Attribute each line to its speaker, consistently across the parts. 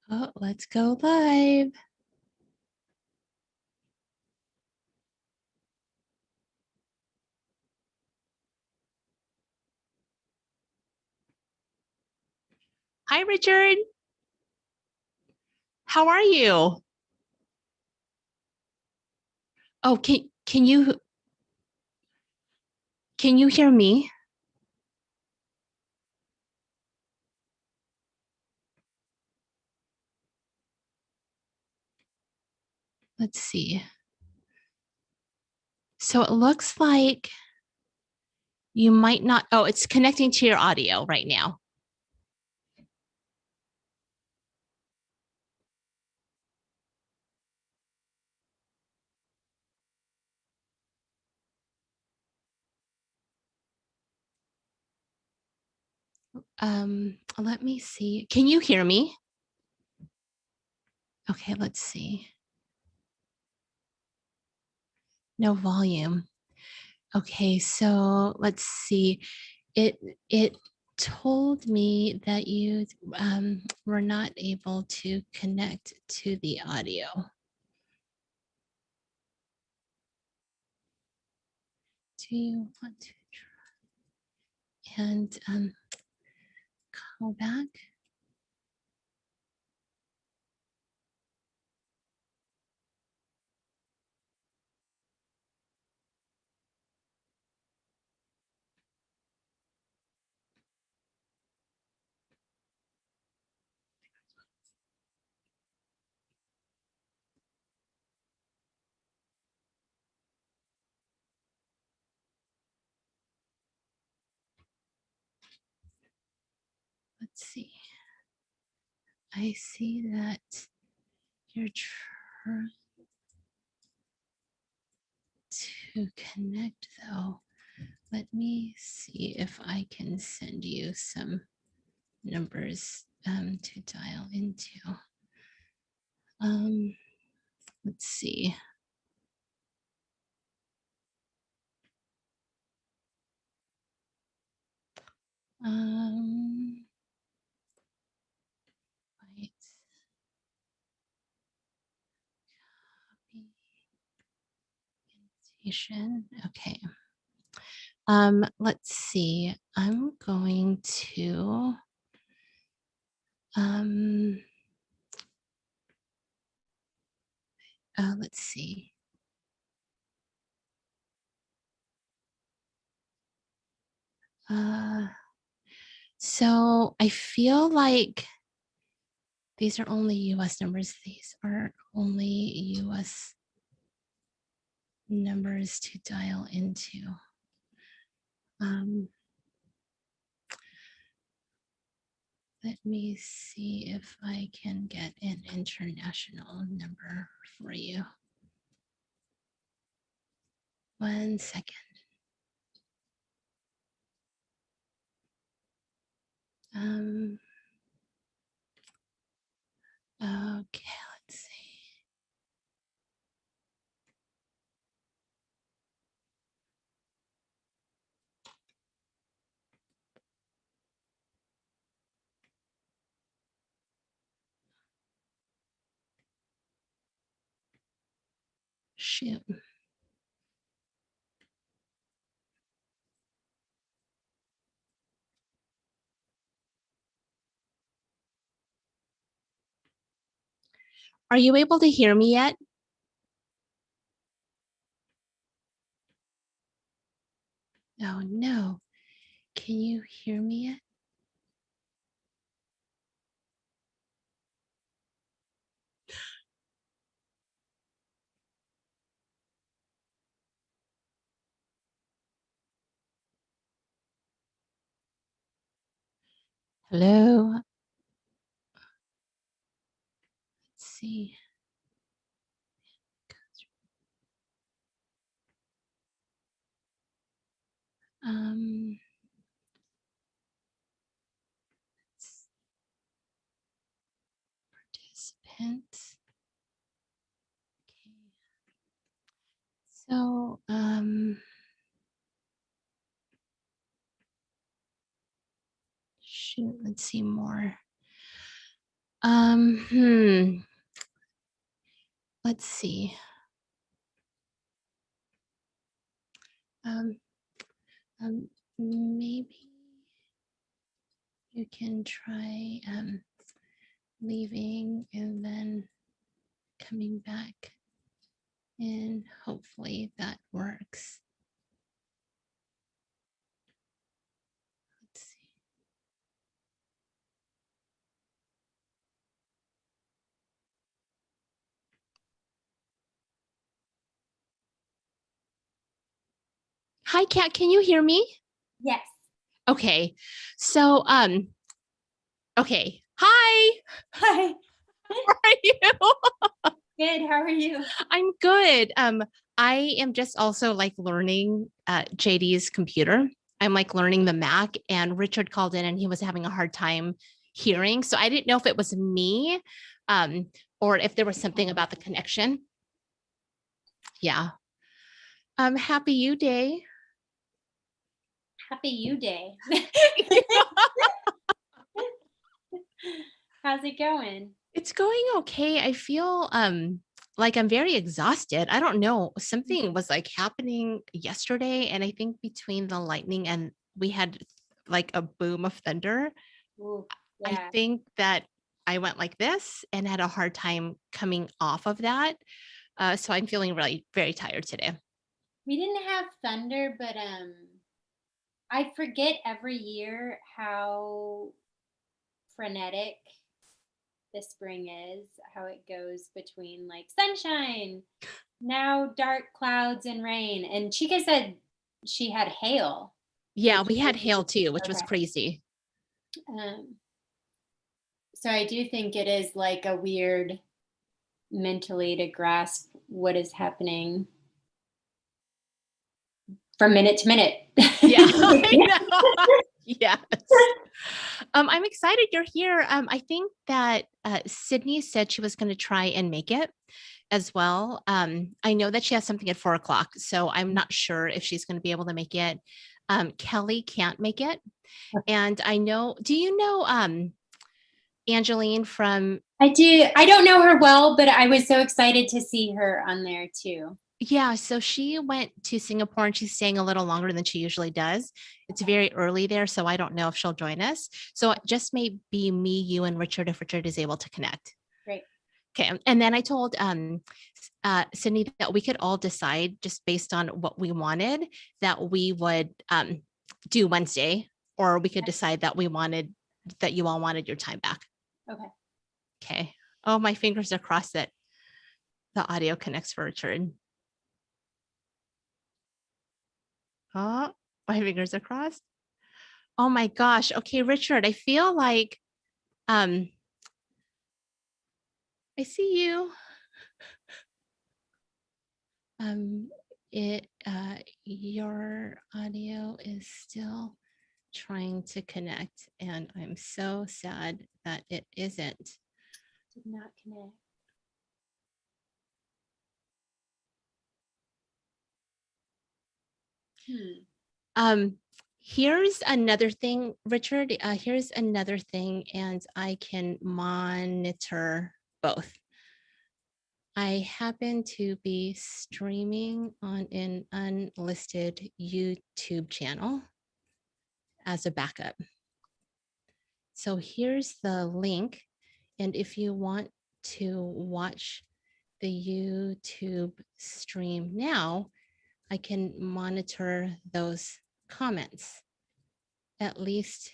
Speaker 1: Oh, let's go live. Hi, Richard. How are you? Oh, can you hear me? Let's see. So it looks like you might not. Oh, it's connecting to your audio right now. Let me see. Can you hear me? Okay, let's see. No volume. Okay, so let's see. It told me that you were not able to connect to the audio. Do you want to try and call back? Let's see. I see that you're trying to connect though. Let me see if I can send you some numbers to dial into. Let's see. Right. Copy invitation. Okay. Let's see. I'm going to let's see. So I feel like these are only US numbers. These are only US numbers to dial into. Let me see if I can get an international number for you. 1 second. Okay, let's see. Shoot. Are you able to hear me yet? Oh no. Can you hear me yet? Hello. Let's see. Participants. Okay. So, shoot, let's see more. Hmm. Let's see. Um, maybe you can try leaving and then coming back, and hopefully that works. Let's see. Hi, Kat, can you hear me?
Speaker 2: Yes.
Speaker 1: Okay. So, okay. Hi,
Speaker 2: Hi.
Speaker 1: how are you?
Speaker 2: Good. How are you?
Speaker 1: I'm good. I am just also like learning JD's computer. I'm like learning the Mac, and Richard called in and he was having a hard time hearing. So I didn't know if it was me, or if there was something about the connection. Yeah. Happy You Day.
Speaker 2: Happy You Day. How's it going?
Speaker 1: It's going okay. I feel like I'm very exhausted. I don't know. Something was like happening yesterday, and I think between the lightning and we had like a boom of thunder,
Speaker 2: Ooh,
Speaker 1: I
Speaker 2: yeah.
Speaker 1: think that I went like this and had a hard time coming off of that. So I'm feeling really very tired today.
Speaker 2: We didn't have thunder, but I forget every year how frenetic the spring is, how it goes between like sunshine, now dark clouds and rain. And Chica said she had hail,
Speaker 1: Yeah,
Speaker 2: which
Speaker 1: we had hail
Speaker 2: is
Speaker 1: too, which was
Speaker 2: okay.
Speaker 1: crazy.
Speaker 2: Um, so I do think it is like a weird mentally to grasp what is happening from minute to minute.
Speaker 1: Yeah, I know. Yes. I'm excited you're here. I think that Sydney said she was going to try and make it as well. I know that she has something at 4 o'clock, so I'm not sure if she's going to be able to make it. Kelly can't make it. And I know, do you know Angeline from?
Speaker 2: I do. I don't know her well, but I was so excited to see her on there too.
Speaker 1: Yeah, so she went to Singapore and she's staying a little longer than she usually does. It's
Speaker 2: Okay.
Speaker 1: very early there, so I don't know if she'll join us. So it just may be me, you, and Richard if Richard is able to connect.
Speaker 2: Great.
Speaker 1: Okay. And then I told Sydney that we could all decide just based on what we wanted that we would do Wednesday, or we could decide that we wanted that you all wanted your time back.
Speaker 2: Okay.
Speaker 1: Okay. Oh, my fingers are crossed that the audio connects for Richard. Oh, my fingers are crossed. Oh my gosh. Okay, Richard, I feel like I see you. Um it your audio is still trying to connect, and I'm so sad that it isn't.
Speaker 2: Did not connect.
Speaker 1: Um here's another thing, Richard. Here's another thing, and I can monitor both. I happen to be streaming on an unlisted YouTube channel as a backup. So here's the link. And if you want to watch the YouTube stream now, I can monitor those comments. At least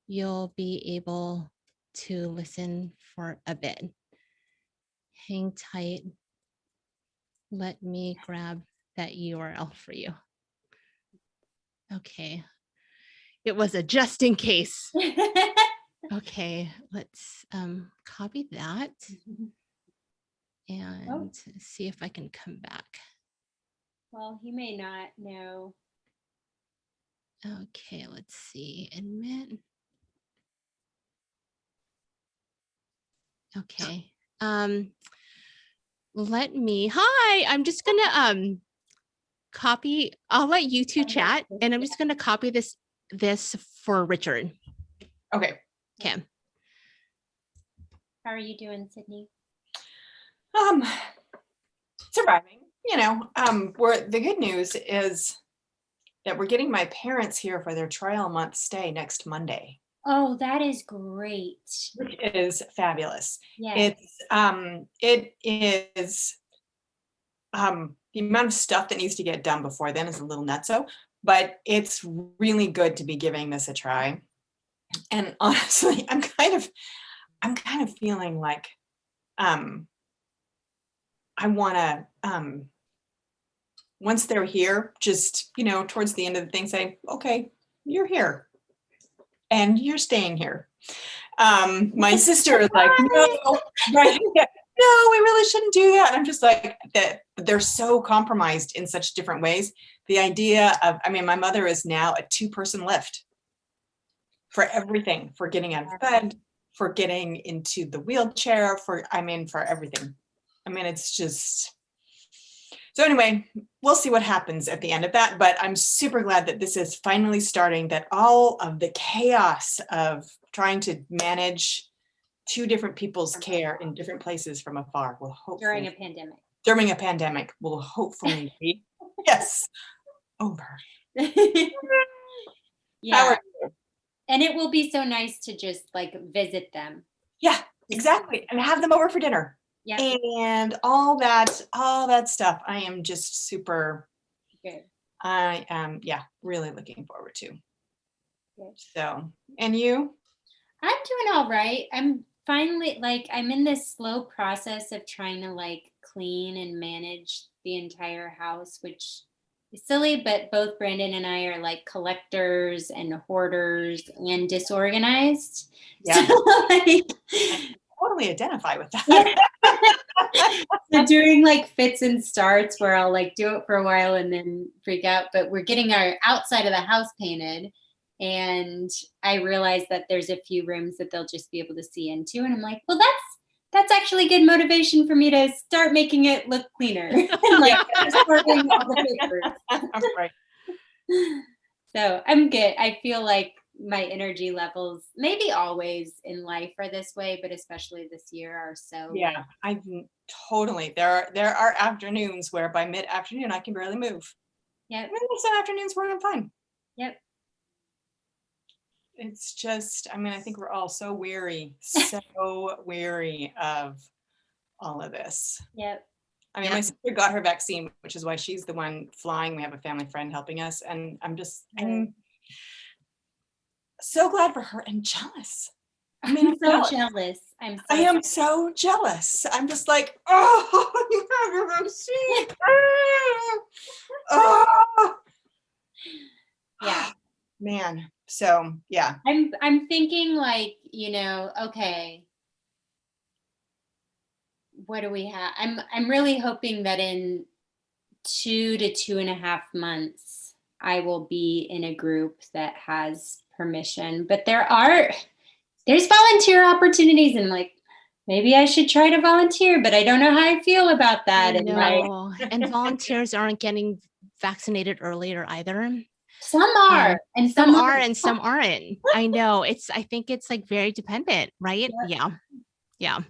Speaker 1: you'll be able to listen for a bit. Hang tight. Let me grab that URL for you. Okay. It was a just in case. Okay, let's copy that and see if I can come back.
Speaker 2: Well, he may not know.
Speaker 1: Okay, let's see. Admit. Okay. Let me. Hi, I'm just gonna copy. I'll let you two chat, and I'm just gonna copy this for Richard.
Speaker 3: Okay.
Speaker 1: Okay.
Speaker 2: How are you doing, Sydney?
Speaker 3: Um, Surviving, the good news is that we're getting my parents here for their trial month stay next Monday,
Speaker 2: Oh, that is great.
Speaker 3: which is fabulous.
Speaker 2: Yes.
Speaker 3: It is, the amount of stuff that needs to get done before then is a little nutso, but it's really good to be giving this a try. And honestly, I'm kind of feeling like, I wanna, once they're here, just, towards the end of the thing, say, okay, you're here and you're staying here. My sister is like, no, right? Yeah, no, we really shouldn't do that. And I'm just like, that they're so compromised in such different ways. The idea of, my mother is now a 2-person lift for everything, for getting out of bed, for getting into the wheelchair, for everything. It's just, so anyway, we'll see what happens at the end of that, but I'm super glad that this is finally starting, that all of the chaos of trying to manage 2 different people's care in different places from afar will hopefully,
Speaker 2: During a pandemic.
Speaker 3: will hopefully be, yes, over.
Speaker 2: Yeah. And it will be so nice to just like visit them.
Speaker 3: Yeah, exactly. And have them over for dinner.
Speaker 2: Yeah.
Speaker 3: And all that stuff. I am just super
Speaker 2: Good.
Speaker 3: I am, really looking forward to.
Speaker 2: Good.
Speaker 3: So, and you?
Speaker 2: I'm doing all right. I'm finally I'm in this slow process of trying to clean and manage the entire house, which is silly, but both Brandon and I are collectors and hoarders and disorganized.
Speaker 3: Yeah.
Speaker 2: So,
Speaker 3: I totally identify with that.
Speaker 2: so doing fits and starts where I'll do it for a while and then freak out. But we're getting our outside of the house painted. And I realized that there's a few rooms that they'll just be able to see into. And I'm like, well, that's actually good motivation for me to start making it look cleaner. And sorting all the papers.
Speaker 3: Right.
Speaker 2: So I'm good. I feel like my energy levels, maybe always in life are this way, but especially this year are so.
Speaker 3: Yeah, I totally. There are afternoons where by mid-afternoon I can barely move.
Speaker 2: Yep.
Speaker 3: Some afternoons where I'm fine.
Speaker 2: Yep.
Speaker 3: It's just, I think we're all so weary of all of this.
Speaker 2: Yep.
Speaker 3: My sister got her vaccine, which is why she's the one flying. We have a family friend helping us. And I'm so glad for her and jealous.
Speaker 2: I'm so jealous.
Speaker 3: I am so jealous. I'm just like, oh, you have your vaccine. Oh.
Speaker 2: Yeah.
Speaker 3: Man. So yeah.
Speaker 2: I'm thinking okay, what do we have? I'm really hoping that in 2 to 2.5 months, I will be in a group that has permission. But there's volunteer opportunities, and maybe I should try to volunteer, but I don't know how I feel about that.
Speaker 1: And volunteers aren't getting vaccinated earlier either.
Speaker 2: Some are, and
Speaker 1: some are, and some aren't. I know. I think it's very dependent, right? Yeah.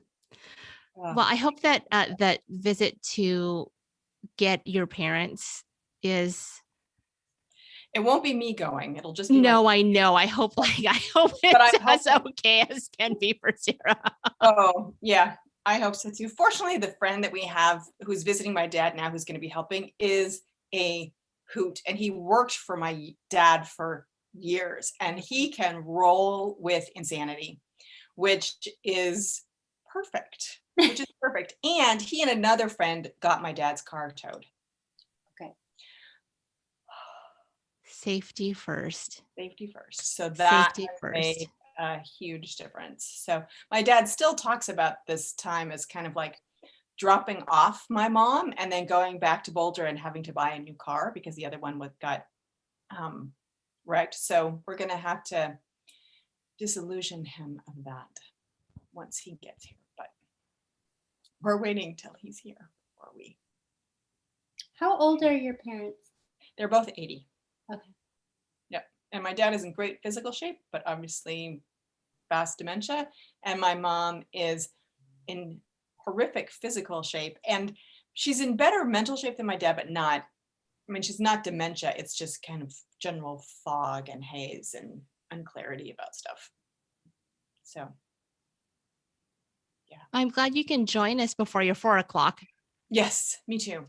Speaker 1: Well, I hope that that visit to get your parents is.
Speaker 3: It won't be me going. It'll just be.
Speaker 1: No, I know. I hope it's as okay as can be for Sarah.
Speaker 3: Oh yeah, I hope so too. Fortunately, the friend that we have who's visiting my dad now, who's going to be helping, is a hoot, and he worked for my dad for years, and he can roll with insanity, which is perfect. And he and another friend got my dad's car towed.
Speaker 2: Okay.
Speaker 1: Safety first.
Speaker 3: So that made a huge difference. So my dad still talks about this time as kind of dropping off my mom and then going back to Boulder and having to buy a new car because the other one got wrecked. So we're going to have to disillusion him of that once he gets here. But we're waiting till he's here before we.
Speaker 2: How old are your parents?
Speaker 3: They're both 80.
Speaker 2: Okay.
Speaker 3: Yep. And my dad is in great physical shape, but obviously fast dementia. And my mom is in horrific physical shape. And she's in better mental shape than my dad, but not, I mean, she's not dementia. It's just kind of general fog and haze and unclarity about stuff. So,
Speaker 1: I'm glad you can join us before your 4 o'clock.
Speaker 3: yes, me too.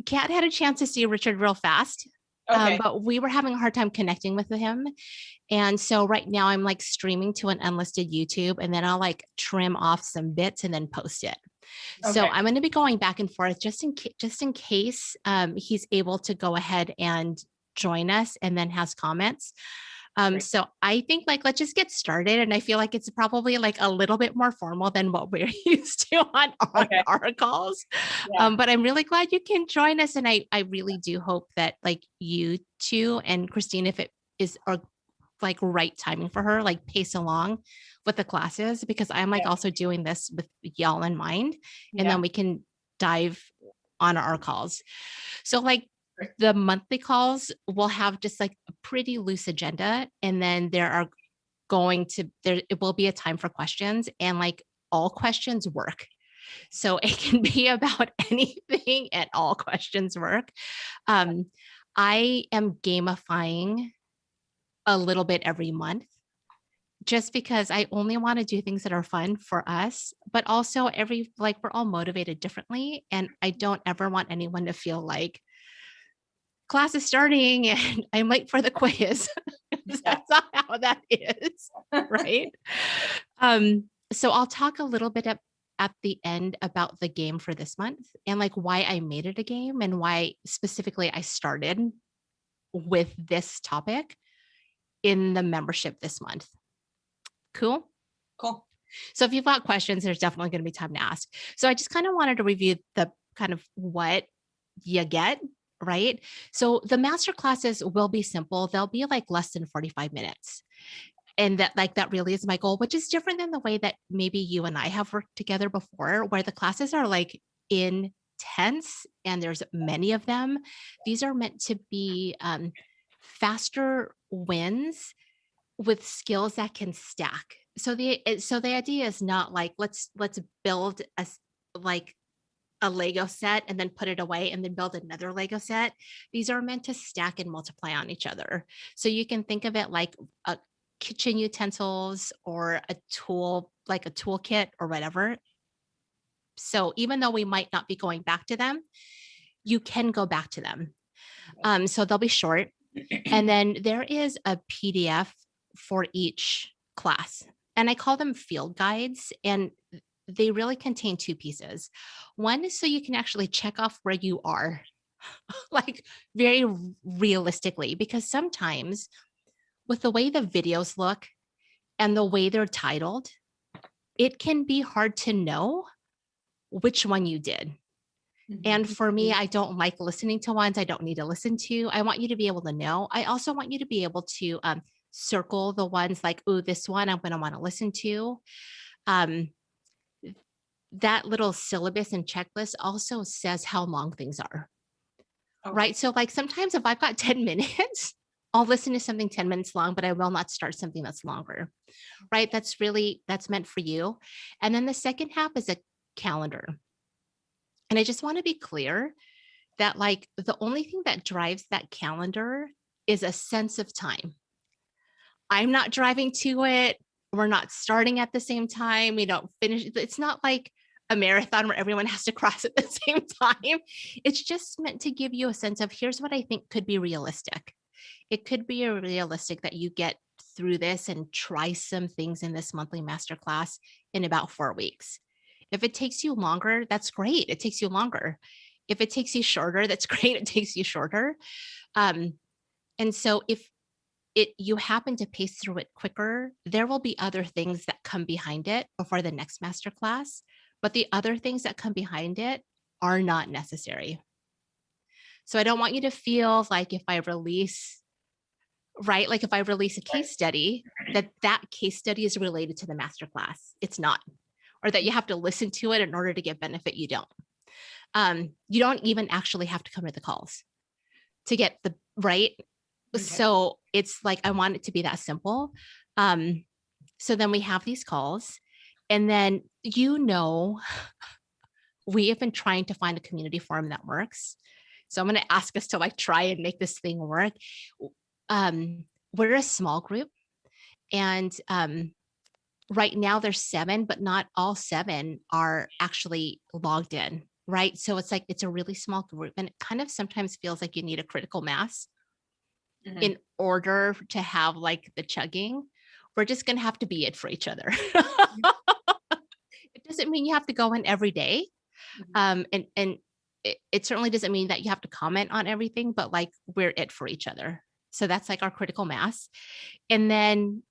Speaker 1: Kat had a chance to see Richard real fast,
Speaker 3: Okay.
Speaker 1: but we were having a hard time connecting with him. And so right now I'm like streaming to an unlisted YouTube, and then I'll like trim off some bits and then post it. So
Speaker 3: Okay.
Speaker 1: I'm going to be going back and forth just in case he's able to go ahead and join us and then has comments.
Speaker 3: Great.
Speaker 1: So I think like, let's just get started. And I feel like it's probably like a little bit more formal than what we're used to on
Speaker 3: Okay.
Speaker 1: our calls.
Speaker 3: Yeah.
Speaker 1: But I'm really glad you can join us. And I really do hope that like you two and Christine, if it is like right timing for her, like pace along with the classes, because I'm like
Speaker 3: Yeah.
Speaker 1: also doing this with y'all in mind, and
Speaker 3: Yeah.
Speaker 1: then we can dive on our calls. So like
Speaker 3: Great.
Speaker 1: the monthly calls will have just like a pretty loose agenda, and then there it will be a time for questions, and like all questions work. So it can be about anything and all questions work. I am gamifying a little bit every month, just because I only want to do things that are fun for us, but also we're all motivated differently. And I don't ever want anyone to feel like class is starting and I'm late for the quiz. That's not how that is, right? So I'll talk a little bit at the end about the game for this month and like why I made it a game and why specifically I started with this topic in the membership this month. Cool.
Speaker 3: Cool.
Speaker 1: So if you've got questions, there's definitely going to be time to ask. So I just kind of wanted to review the kind of what you get, right? So the master classes will be simple. They'll be like less than 45 minutes. And that really is my goal, which is different than the way that maybe you and I have worked together before, where the classes are like intense and there's many of them. These are meant to be faster wins with skills that can stack. So the idea is not like let's build a Lego set and then put it away and then build another Lego set. These are meant to stack and multiply on each other. So you can think of it like a kitchen utensils or a tool, like a toolkit or whatever. So even though we might not be going back to them, you can go back to them. So they'll be short. And then there is a PDF for each class. And I call them field guides. And they really contain two pieces. One is so you can actually check off where you are, like very realistically, because sometimes with the way the videos look and the way they're titled, it can be hard to know which one you did. And for me, I don't like listening to ones I don't need to listen to. I want you to be able to know. I also want you to be able to circle the ones like, oh, this one I'm going to want to listen to. That little syllabus and checklist also says how long things are, right? So like sometimes if I've got 10 minutes, I'll listen to something 10 minutes long, but I will not start something that's longer, right? That's meant for you. And then the second half is a calendar. And I just want to be clear that like the only thing that drives that calendar is a sense of time. I'm not driving to it. We're not starting at the same time. We don't finish. It's not like a marathon where everyone has to cross at the same time. It's just meant to give you a sense of here's what I think could be realistic. It could be realistic that you get through this and try some things in this monthly masterclass in about 4 weeks. If it takes you longer, that's great. It takes you longer. If it takes you shorter, that's great. It takes you shorter. And so if you happen to pace through it quicker, there will be other things that come behind it before the next masterclass. But the other things that come behind it are not necessary. So I don't want you to feel like if I release, right? Like if I release a case study, that case study is related to the masterclass. It's not. Or that you have to listen to it in order to get benefit. You don't. You don't even actually have to come to the calls to get the right. Okay. So it's like, I want it to be that simple. So then we have these calls And then, we have been trying to find a community forum that works. So I'm going to ask us to like try and make this thing work. We're a small group, and right now there's 7, but not all 7 are actually logged in, right? So it's like, it's a really small group, and it kind of sometimes feels like you need a critical mass
Speaker 3: Mhm.
Speaker 1: in order to have like the chugging. We're just going to have to be it for each other. It doesn't mean you have to go in every day. And it certainly doesn't mean that you have to comment on everything, but like, we're it for each other. So that's like our critical mass. And then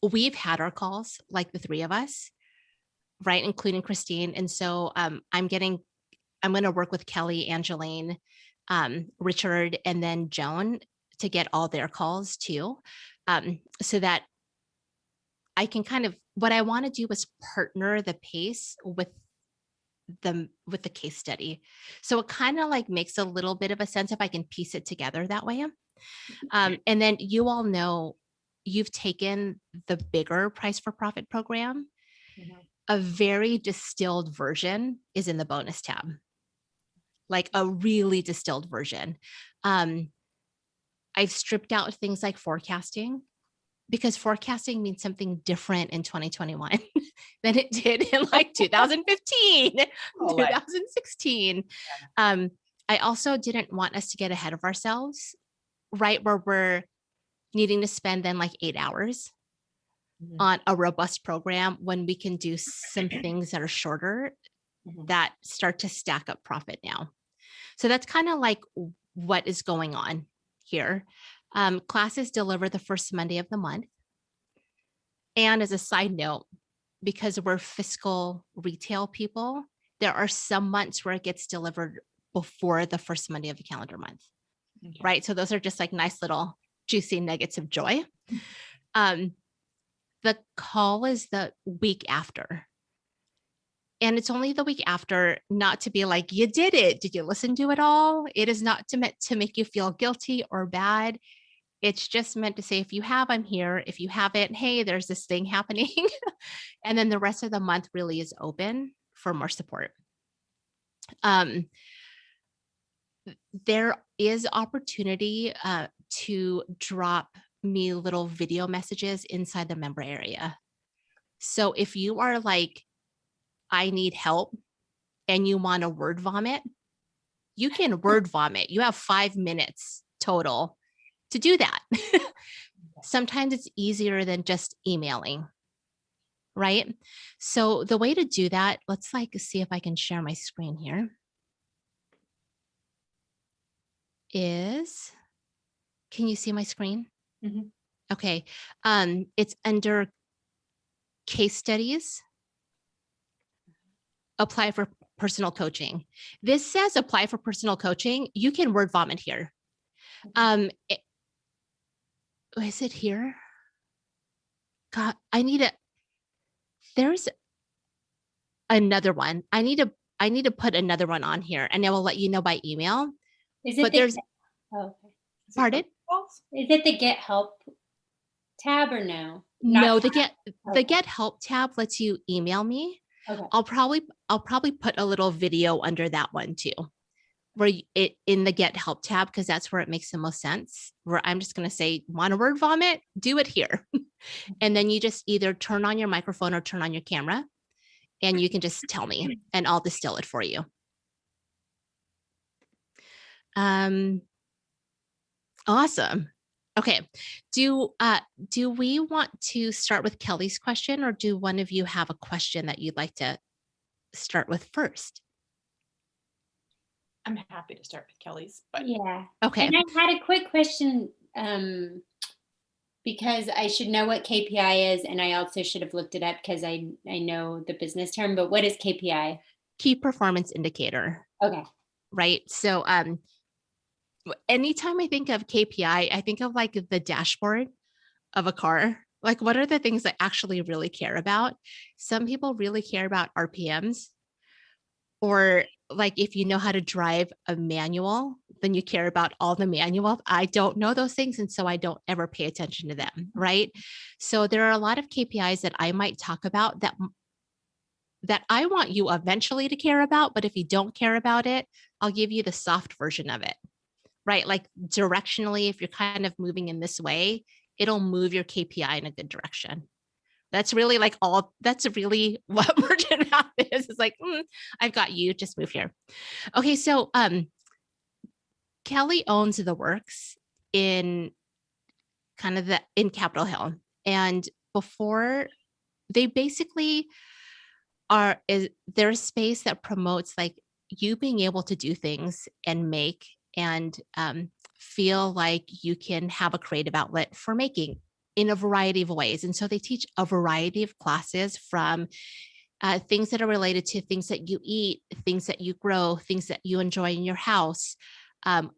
Speaker 1: we've had our calls, like the 3 of us, right, including Christine. And so I'm going to work with Kelly, Angeline, Richard, and then Joan to get all their calls too, so that I can what I want to do is partner the pace with the case study. So it kind of like makes a little bit of a sense if I can piece it together that way. And then you all know, you've taken the bigger Price for Profit program.
Speaker 3: Mhm.
Speaker 1: A very distilled version is in the bonus tab, like a really distilled version. I've stripped out things like forecasting, because forecasting means something different in 2021 than it did in like 2015,
Speaker 3: Oh, like,
Speaker 1: 2016. I also didn't want us to get ahead of ourselves, right? Where we're needing to spend then like 8 hours
Speaker 3: mhm,
Speaker 1: on a robust program when we can do some things that are shorter
Speaker 3: mhm.
Speaker 1: that start to stack up profit now. So that's kind of like what is going on here. Classes deliver the first Monday of the month. And as a side note, because we're fiscal retail people, there are some months where it gets delivered before the first Monday of the calendar month,
Speaker 3: Okay.
Speaker 1: right? So those are just like nice little juicy nuggets of joy. The call is the week after. And it's only the week after, not to be like, you did it. Did you listen to it all? It is not meant to make you feel guilty or bad. It's just meant to say, if you have, I'm here. If you haven't, hey, there's this thing happening. And then the rest of the month really is open for more support. There is opportunity to drop me little video messages inside the member area. So if you are like, I need help, and you want to word vomit, you can word vomit. You have 5 minutes total to do that. Sometimes it's easier than just emailing, right? So the way to do that, let's like see if I can share my screen here, is, can you see my screen?
Speaker 3: Mhm.
Speaker 1: Okay. It's under case studies, apply for personal coaching. This says apply for personal coaching. You can word vomit here. Is it here? God, there's another one. I need to put another one on here, and I will let you know by email.
Speaker 2: Is it
Speaker 1: But
Speaker 2: the
Speaker 1: there's,
Speaker 2: okay.
Speaker 1: pardon?
Speaker 2: Is it the Get Help tab or no?
Speaker 1: No,
Speaker 2: Okay.
Speaker 1: the Get Help tab lets you email me.
Speaker 2: Okay.
Speaker 1: I'll probably put a little video under that one too, where it in the Get Help tab, because that's where it makes the most sense. Where I'm just going to say, want a word vomit? Do it here. And then you just either turn on your microphone or turn on your camera, and you can just tell me, and I'll distill it for you. Awesome. Okay. Do we want to start with Kelly's question, or do one of you have a question that you'd like to start with first?
Speaker 3: I'm happy to start with Kelly's, but
Speaker 2: Yeah.
Speaker 1: Okay.
Speaker 2: And I had a quick question, because I should know what KPI is, and I also should have looked it up because I know the business term, but what is KPI?
Speaker 1: Key performance indicator.
Speaker 2: Okay.
Speaker 1: Right. So anytime I think of KPI, I think of like the dashboard of a car. Like, what are the things I actually really care about? Some people really care about RPMs, or like if you know how to drive a manual, then you care about all the manual. I don't know those things. And so I don't ever pay attention to them. Right. So there are a lot of KPIs that I might talk about that I want you eventually to care about. But if you don't care about it, I'll give you the soft version of it. Right. Like directionally, if you're kind of moving in this way, it'll move your KPI in a good direction. That's really like that's really what merchant app is. It's like, I've got you, just move here. Okay. So Kelly owns the works in kind of in Capitol Hill. And before they basically they're a space that promotes like you being able to do things and make and feel like you can have a creative outlet for making in a variety of ways. And so they teach a variety of classes from things that are related to things that you eat, things that you grow, things that you enjoy in your house,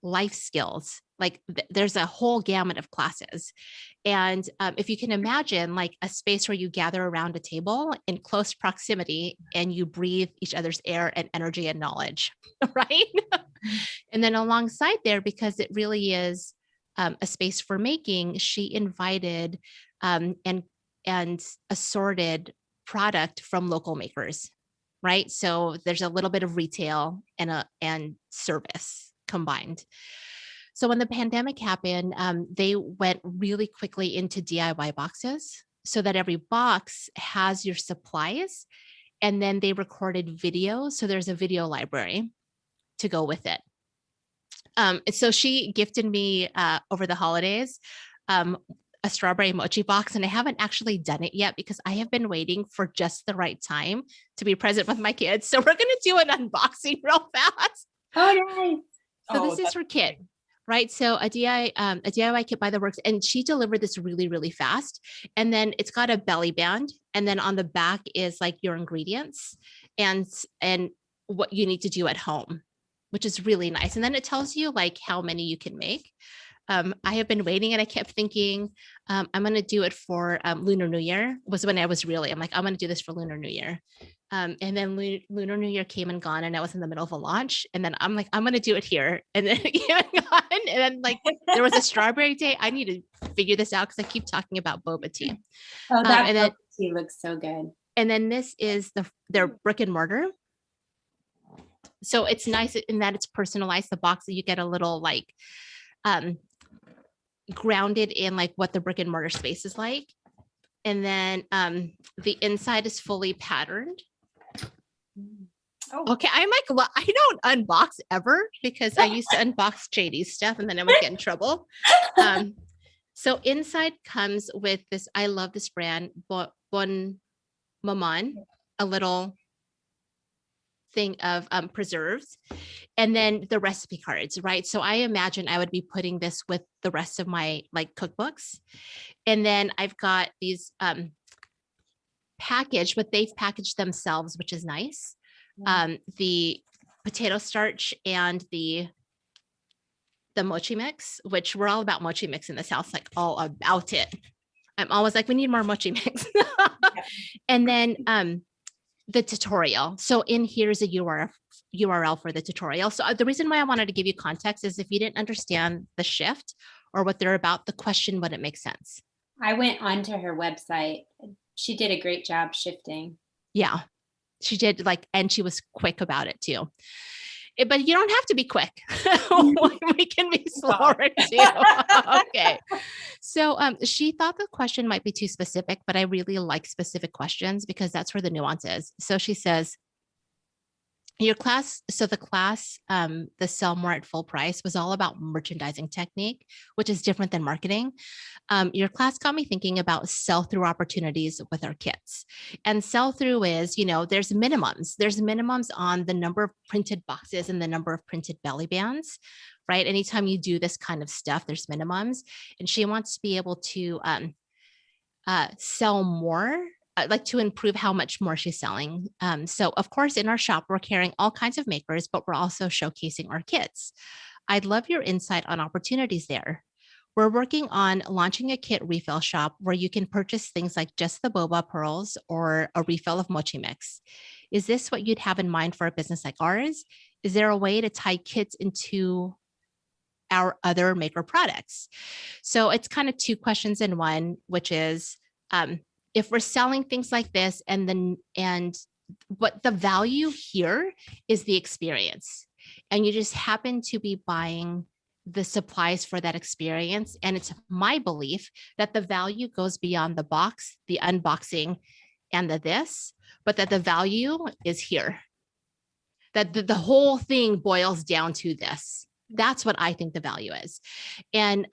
Speaker 1: life skills. Like there's a whole gamut of classes. And if you can imagine like a space where you gather around a table in close proximity and you breathe each other's air and energy and knowledge, right? And then alongside there, because it really is a space for making, she invited and assorted product from local makers, right? So there's a little bit of retail and service combined. So when the pandemic happened, they went really quickly into DIY boxes so that every box has your supplies, and then they recorded videos. So there's a video library to go with it. So she gifted me over the holidays a strawberry mochi box, and I haven't actually done it yet because I have been waiting for just the right time to be present with my kids. So we're going to do an unboxing real fast.
Speaker 2: Oh, nice.
Speaker 1: So this is her kit, right? So a DIY kit by the works, and she delivered this really, really fast. And then it's got a belly band, and then on the back is like your ingredients and what you need to do at home, which is really nice. And then it tells you like how many you can make. I have been waiting, and I kept thinking, I'm going to do it for Lunar New Year was when I'm like, I'm going to do this for Lunar New Year. And then Lunar New Year came and gone, and I was in the middle of a launch. And then I'm like, I'm going to do it here. And then it came and gone. And then like there was a strawberry day. I need to figure this out because I keep talking about boba tea.
Speaker 2: Oh, that boba tea looks so good.
Speaker 1: And then this is their brick and mortar. So it's nice in that it's personalized. The box that you get a little like grounded in like what the brick and mortar space is like. And then the inside is fully patterned. Oh. Okay, I'm like, I don't unbox ever because I used to unbox JD's stuff and then I would get in trouble. So inside comes with this, I love this brand, Bon Maman, a little thing of preserves, and then the recipe cards, right? So I imagine I would be putting this with the rest of my like cookbooks. And then I've got these packaged, but they've packaged themselves, which is nice. The potato starch and the mochi mix, which we're all about mochi mix in this house, like all about it. I'm always like, we need more mochi mix. And then the tutorial. So in here's a URL for the tutorial. So the reason why I wanted to give you context is if you didn't understand the shift or what they're about, the question wouldn't make sense.
Speaker 2: I went onto her website. She did a great job shifting.
Speaker 1: Yeah, she did, like, and she was quick about it too. But you don't have to be quick. We can be slower too. Okay. So she thought the question might be too specific, but I really like specific questions because that's where the nuance is. So she says, your class, so the class, the Sell More at Full Price was all about merchandising technique, which is different than marketing. Your class got me thinking about sell-through opportunities with our kits. And sell-through is, there's minimums. There's minimums on the number of printed boxes and the number of printed belly bands, right? Anytime you do this kind of stuff, there's minimums. And she wants to be able to sell more, like to improve how much more she's selling. So of course, in our shop, we're carrying all kinds of makers, but we're also showcasing our kits. I'd love your insight on opportunities there. We're working on launching a kit refill shop where you can purchase things like just the boba pearls or a refill of mochi mix. Is this what you'd have in mind for a business like ours? Is there a way to tie kits into our other maker products? So it's kind of two questions in one, which is, if we're selling things like this, and what the value here is the experience, and you just happen to be buying the supplies for that experience. And it's my belief that the value goes beyond the box, the unboxing, and this, but that the value is here, that the whole thing boils down to this. That's what I think the value is. And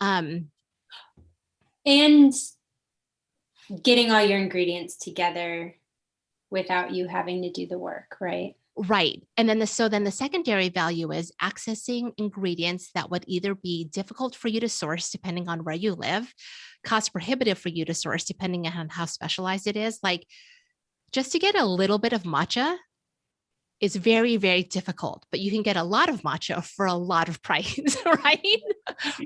Speaker 2: getting all your ingredients together without you having to do the work, right?
Speaker 1: right. And then the secondary value is accessing ingredients that would either be difficult for you to source, depending on where you live, cost prohibitive for you to source, depending on how specialized it is. Like, just to get a little bit of matcha is very, very difficult, but you can get a lot of matcha for a lot of price, right?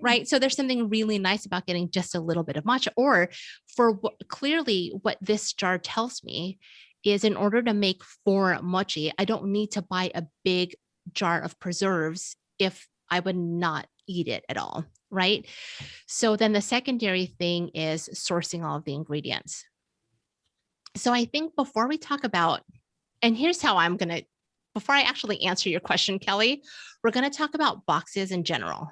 Speaker 1: Right. So there's something really nice about getting just a little bit of matcha. Or clearly what this jar tells me is, in order to make 4 mochi, I don't need to buy a big jar of preserves if I would not eat it at all, right? So then the secondary thing is sourcing all of the ingredients. So I think before we talk about, and here's how I'm going to, before I actually answer your question, Kelly, we're going to talk about boxes in general.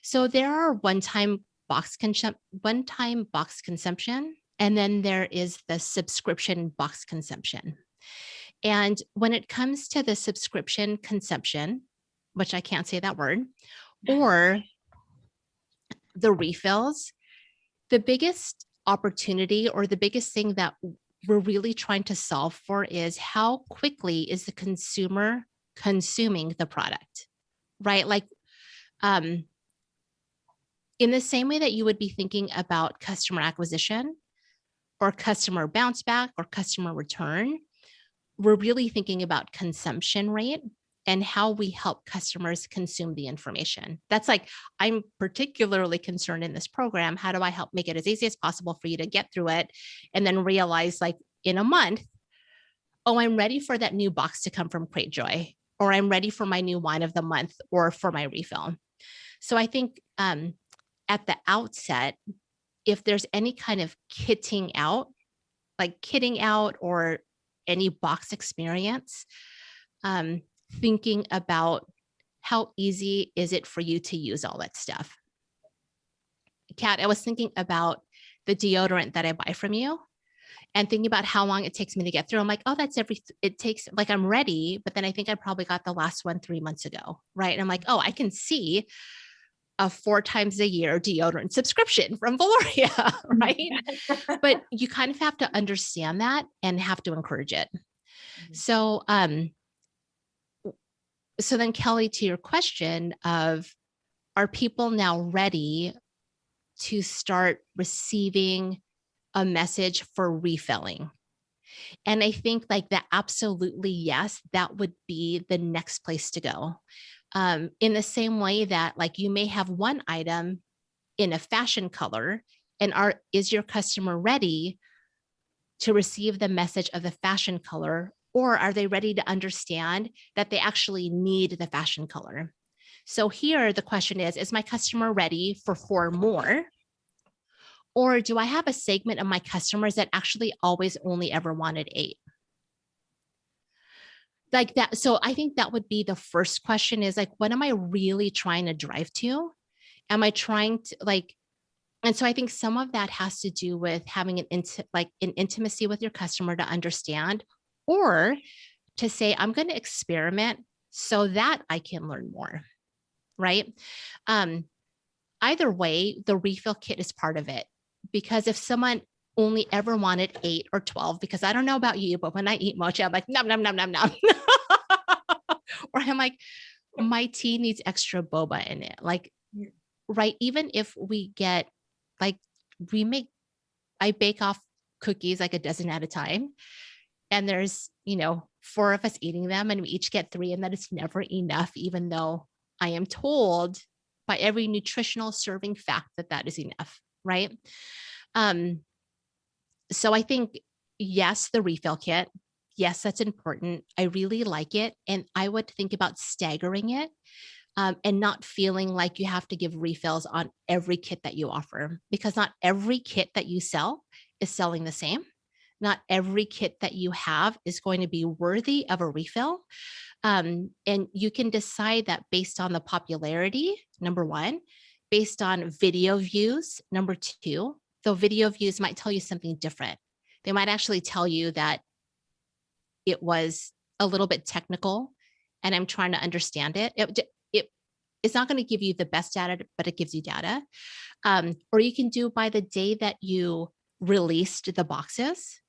Speaker 1: So there are one-time box consumption, and then there is the subscription box consumption. And when it comes to the subscription consumption, which I can't say that word, or the refills, the biggest opportunity, or the biggest thing that we're really trying to solve for, is how quickly is the consumer consuming the product, right? Like, in the same way that you would be thinking about customer acquisition or customer bounce back or customer return, we're really thinking about consumption rate and how we help customers consume the information. That's like, I'm particularly concerned in this program, how do I help make it as easy as possible for you to get through it and then realize, like, in a month, oh, I'm ready for that new box to come from Crate Joy, or I'm ready for my new wine of the month, or for my refill. So I think at the outset, if there's any kind of kitting out or any box experience, thinking about how easy is it for you to use all that stuff. Kat, I was thinking about the deodorant that I buy from you and thinking about how long it takes me to get through. I'm like, oh, it takes, like, I'm ready, but then I think I probably got the last one 3 months ago, right? And I'm like, oh, I can see a 4 times a year deodorant subscription from Valoria, right? But you kind of have to understand that and have to encourage it. So, so then, Kelly, to your question of, are people now ready to start receiving a message for refilling? And I think, like, that, absolutely, yes, that would be the next place to go. In the same way that, like, you may have one item in a fashion color, and is your customer ready to receive the message of the fashion color, or are they ready to understand that they actually need the fashion color? So here the question is my customer ready for 4 more? Or do I have a segment of my customers that actually always only ever wanted 8? Like that. So I think that would be the first question, is like, what am I really trying to drive to? Am I trying to, like, and so I think some of that has to do with having an intimacy with your customer to understand, or to say, I'm going to experiment so that I can learn more, right? Either way, the refill kit is part of it, because if someone only ever wanted 8 or 12, because I don't know about you, but when I eat mochi, I'm like, nom, nom, nom, nom, nom. Or I'm like, my tea needs extra boba in it. Like, right. Even if we get, like, I bake off cookies like a dozen at a time, and there's, 4 of us eating them, and we each get 3, and that is never enough, even though I am told by every nutritional serving fact that is enough. Right. So I think, yes, the refill kit. yes, that's important. I really like it. And I would think about staggering it, and not feeling like you have to give refills on every kit that you offer, because not every kit that you sell is selling the same. Not every kit that you have is going to be worthy of a refill. And you can decide that based on the popularity, number one, based on video views, number two, though video views might tell you something different. They might actually tell you that it was a little bit technical and I'm trying to understand it. It's not going to give you the best data, but it gives you data. Or you can do by the day that you released the boxes,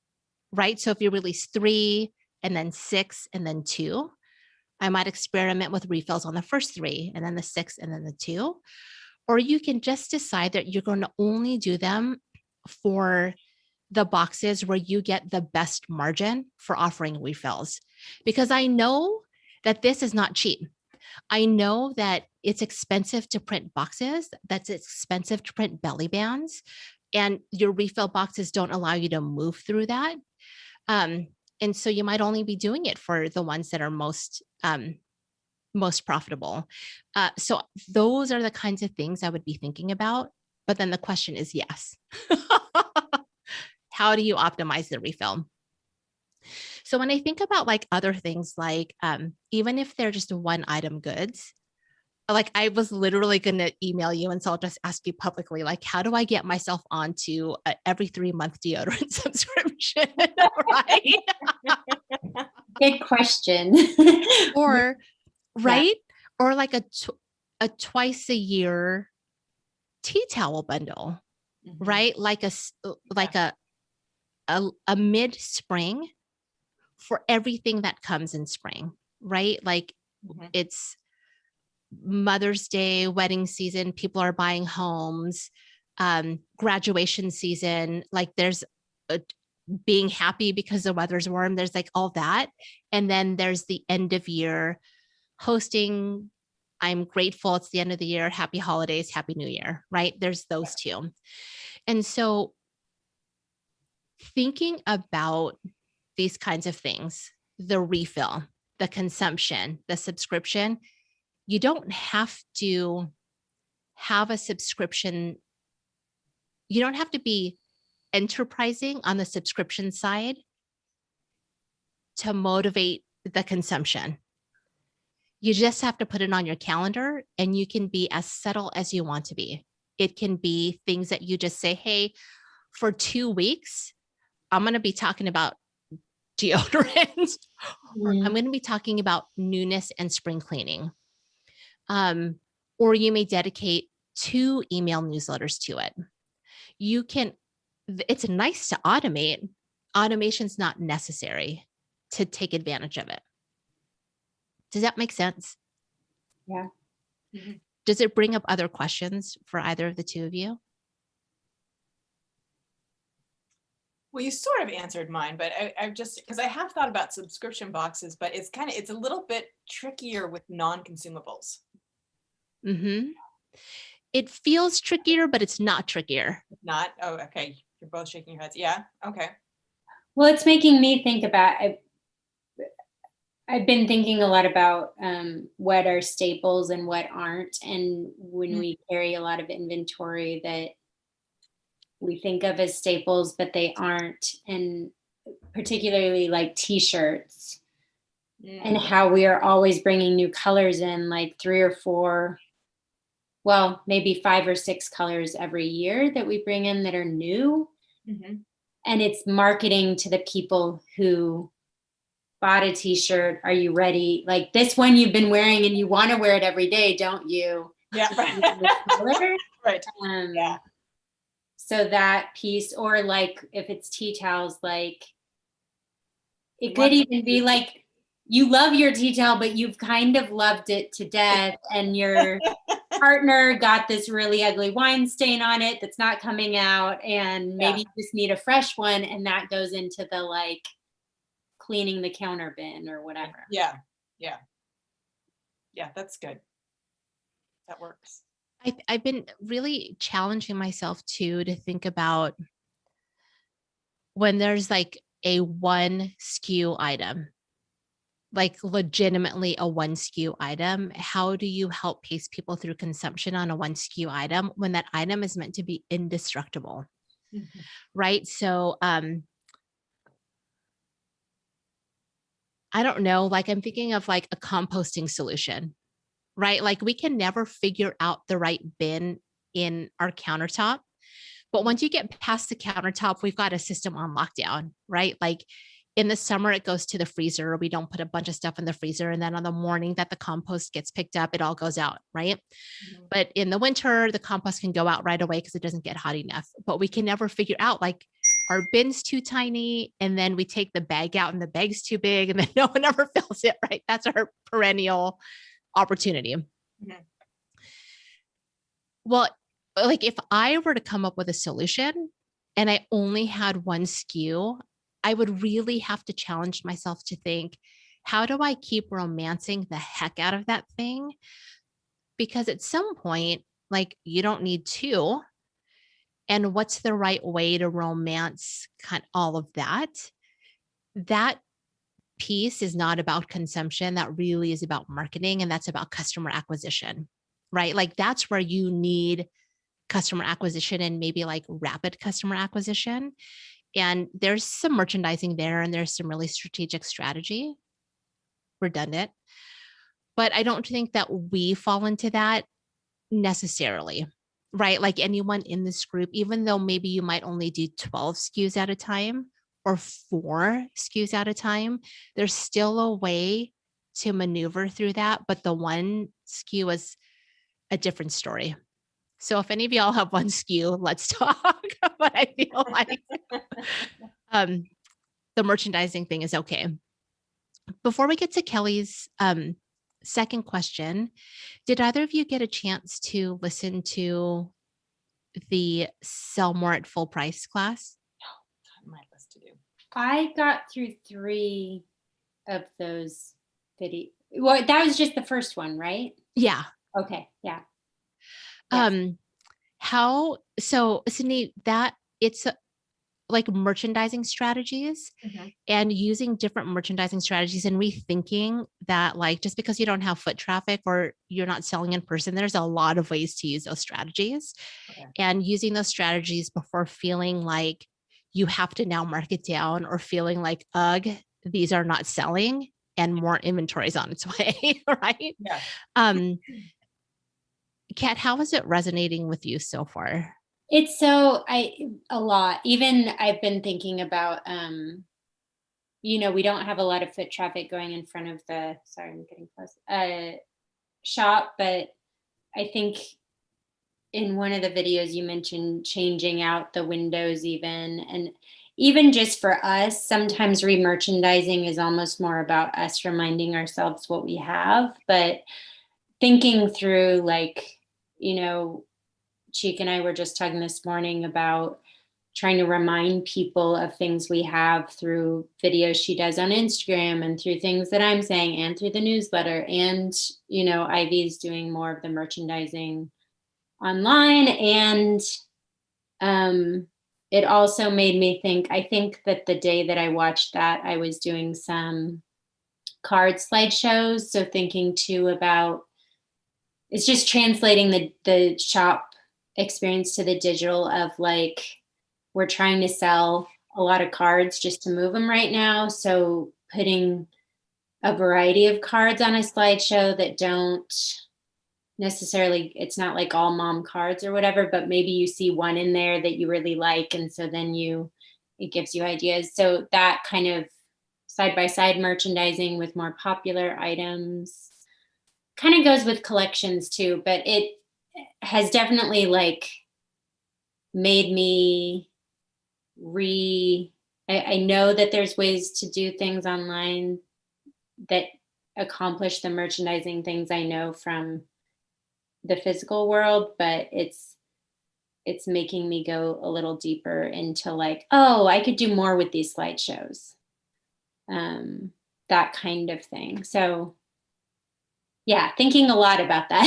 Speaker 1: right? So if you release 3 and then 6 and then 2, I might experiment with refills on the first 3 and then the 6 and then the 2. Or you can just decide that you're going to only do them for the boxes where you get the best margin for offering refills. Because I know that this is not cheap. I know that it's expensive to print boxes, that's expensive to print belly bands, and your refill boxes don't allow you to move through that. And so you might only be doing it for the ones that are most profitable. So those are the kinds of things I would be thinking about. But then the question is, yes. How do you optimize the refill? So when I think about like other things, like even if they're just one item goods, like I was literally going to email you, and so I'll just ask you publicly, like, how do I get myself onto a every 3-month deodorant subscription? Right?
Speaker 2: Good question.
Speaker 1: Or right? Or like a twice a year tea towel bundle, right? Like a mid spring for everything that comes in spring, right? Like it's Mother's Day, wedding season, people are buying homes, graduation season, like there's being happy because the weather's warm. There's like all that. And then there's the end of year hosting. I'm grateful it's the end of the year. Happy holidays, happy new year, right? There's those two. And so thinking about these kinds of things, the refill, the consumption, the subscription, you don't have to have a subscription. You don't have to be enterprising on the subscription side to motivate the consumption. You just have to put it on your calendar, and you can be as subtle as you want to be. It can be things that you just say, hey, for 2 weeks, I'm going to be talking about deodorant. Or I'm going to be talking about newness and spring cleaning. Or you may dedicate 2 email newsletters to it. You can, it's nice to automate. Automation's not necessary to take advantage of it. Does that make sense?
Speaker 2: Yeah.
Speaker 1: Does it bring up other questions for either of the two of you?
Speaker 3: Well, you sort of answered mine, but I've just, because I have thought about subscription boxes, but it's a little bit trickier with non-consumables.
Speaker 1: It feels trickier, but it's not trickier.
Speaker 3: Not? Oh, okay. You're both shaking your heads. Yeah. Okay.
Speaker 2: Well, it's making me think about, I've been thinking a lot about what are staples and what aren't. And when we carry a lot of inventory that we think of as staples, but they aren't, and particularly like t-shirts, and how we are always bringing new colors in, like 3 or 4, well, maybe 5 or 6 colors every year that we bring in that are new. And it's marketing to the people who bought a t-shirt. Are you ready? Like this one you've been wearing and you want to wear it every day, don't you?
Speaker 3: Yeah. Right.
Speaker 2: Yeah. So that piece, or like if it's tea towels, like it could even be like you love your tea towel, but you've kind of loved it to death, and your partner got this really ugly wine stain on it that's not coming out, and maybe you just need a fresh one, and that goes into the like cleaning the counter bin or whatever.
Speaker 3: Yeah. That's good. That works.
Speaker 1: I've been really challenging myself too, to think about when there's like a one SKU item, like legitimately a one SKU item, how do you help pace people through consumption on a one SKU item when that item is meant to be indestructible? Right. So, I don't know, like I'm thinking of like a composting solution, right? Like we can never figure out the right bin in our countertop. But once you get past the countertop, we've got a system on lockdown, right? Like in the summer, it goes to the freezer. We don't put a bunch of stuff in the freezer. And then on the morning that the compost gets picked up, it all goes out, right? But in the winter, the compost can go out right away because it doesn't get hot enough. But we can never figure out like, our bin's too tiny, and then we take the bag out and the bag's too big, and then no one ever fills it, right? That's our perennial opportunity. Well, like if I were to come up with a solution and I only had one SKU, I would really have to challenge myself to think, how do I keep romancing the heck out of that thing? Because at some point, like you don't need two. And what's the right way to romance kind of all of that? That piece is not about consumption. That really is about marketing, and that's about customer acquisition, right? Like that's where you need customer acquisition and maybe like rapid customer acquisition. And there's some merchandising there, and there's some really strategic strategy, redundant. But I don't think that we fall into that necessarily, right? Like anyone in this group, even though maybe you might only do 12 SKUs at a time or 4 SKUs at a time, there's still a way to maneuver through that. But the one SKU is a different story. So if any of y'all have one SKU, let's talk. But I feel like the merchandising thing is okay. Before we get to Kelly's second question, did either of you get a chance to listen to the Sell More at Full Price class?
Speaker 3: On my list to do.
Speaker 2: I got through 3 of those videos. Well, that was just the first one, right?
Speaker 1: Yeah.
Speaker 2: Okay. Yeah. Yes.
Speaker 1: So Sydney, that it's like merchandising strategies and using different merchandising strategies and rethinking that, like, just because you don't have foot traffic or you're not selling in person, there's a lot of ways to use those strategies. And using those strategies before feeling like you have to now mark it down or feeling like, ugh, these are not selling and more inventory is on its way, right?
Speaker 3: Yeah.
Speaker 1: Kat, how is it resonating with you so far?
Speaker 2: It's a lot. Even I've been thinking about, we don't have a lot of foot traffic going in front of sorry, I'm getting close, shop, but I think in one of the videos you mentioned changing out the windows and even just for us, sometimes remerchandising is almost more about us reminding ourselves what we have, but thinking through Cheek and I were just talking this morning about trying to remind people of things we have through videos she does on Instagram and through things that I'm saying and through the newsletter. And, Ivy's doing more of the merchandising online. And it also made me think, I think that the day that I watched that, I was doing some card slideshows. So thinking too about, it's just translating the shop experience to the digital of like, we're trying to sell a lot of cards just to move them right now. So putting a variety of cards on a slideshow that don't necessarily, it's not like all mom cards or whatever, but maybe you see one in there that you really like. And so then it gives you ideas. So that kind of side-by-side merchandising with more popular items kind of goes with collections too, but it has definitely like made me I know that there's ways to do things online that accomplish the merchandising things I know from the physical world, but it's making me go a little deeper into like, oh, I could do more with these slideshows, that kind of thing. So Yeah, thinking a lot about that.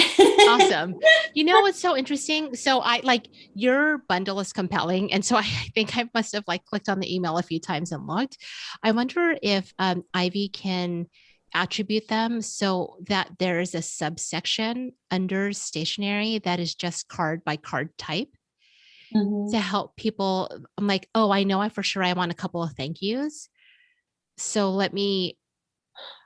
Speaker 1: Awesome. You know what's so interesting? So I like your bundle is compelling. And so I think I must have like clicked on the email a few times and looked. I wonder if Ivy can attribute them so that there is a subsection under stationery that is just card by card type
Speaker 2: Mhm.
Speaker 1: to help people. I'm like, oh, I know I for sure I want a couple of thank yous. So let me,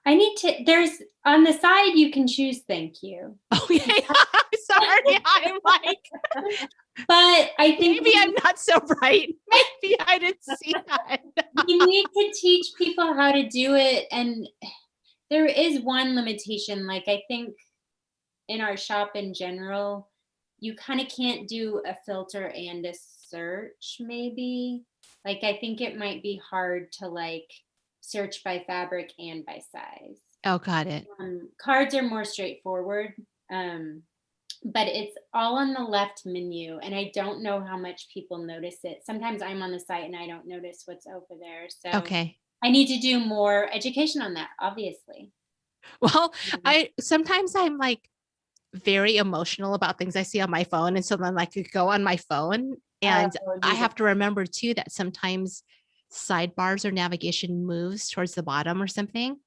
Speaker 2: I need to, there's on the side, you can choose thank you.
Speaker 1: okay. Sorry. I'm like,
Speaker 2: But I think
Speaker 1: maybe I'm not so bright. Maybe I didn't see that.
Speaker 2: we need to teach people how to do it. And there is one limitation. Like, I think in our shop in general, you kind of can't do a filter and a search, maybe. Like, I think it might be hard to like search by fabric and by size.
Speaker 1: Oh, got it.
Speaker 2: Cards are more straightforward, but it's all on the left menu, and I don't know how much people notice it. Sometimes I'm on the site and I don't notice what's over there. So
Speaker 1: Okay.
Speaker 2: I need to do more education on that, obviously.
Speaker 1: Well,
Speaker 2: Mhm.
Speaker 1: I sometimes I'm like very emotional about things I see on my phone. And so then I could go on my phone and
Speaker 2: Oh,
Speaker 1: I
Speaker 2: you
Speaker 1: have to remember too that sometimes sidebars or navigation moves towards the bottom or something.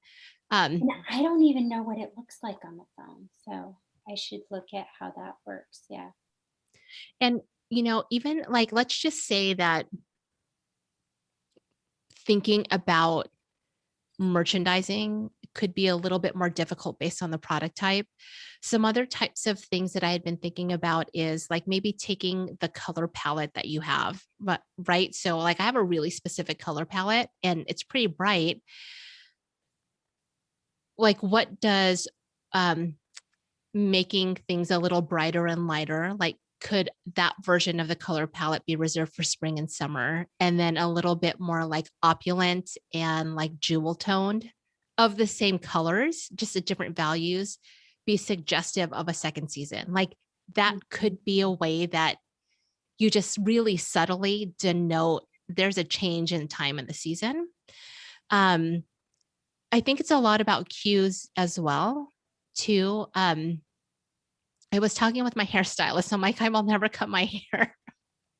Speaker 2: and I don't even know what it looks like on the phone, so I should look at how that works. Yeah.
Speaker 1: And, you know, even like, let's just say that thinking about merchandising could be a little bit more difficult based on the product type. Some other types of things that I had been thinking about is like maybe taking the color palette that you have, but right. So like I have a really specific color palette and it's pretty bright. Like what does making things a little brighter and lighter, like could that version of the color palette be reserved for spring and summer and then a little bit more like opulent and like jewel toned of the same colors just at different values be suggestive of a second season? Like that could be a way that you just really subtly denote there's a change in time in the season. um I think it's a lot about cues as well too. I was talking with my hairstylist. I'm like, I will never cut my hair.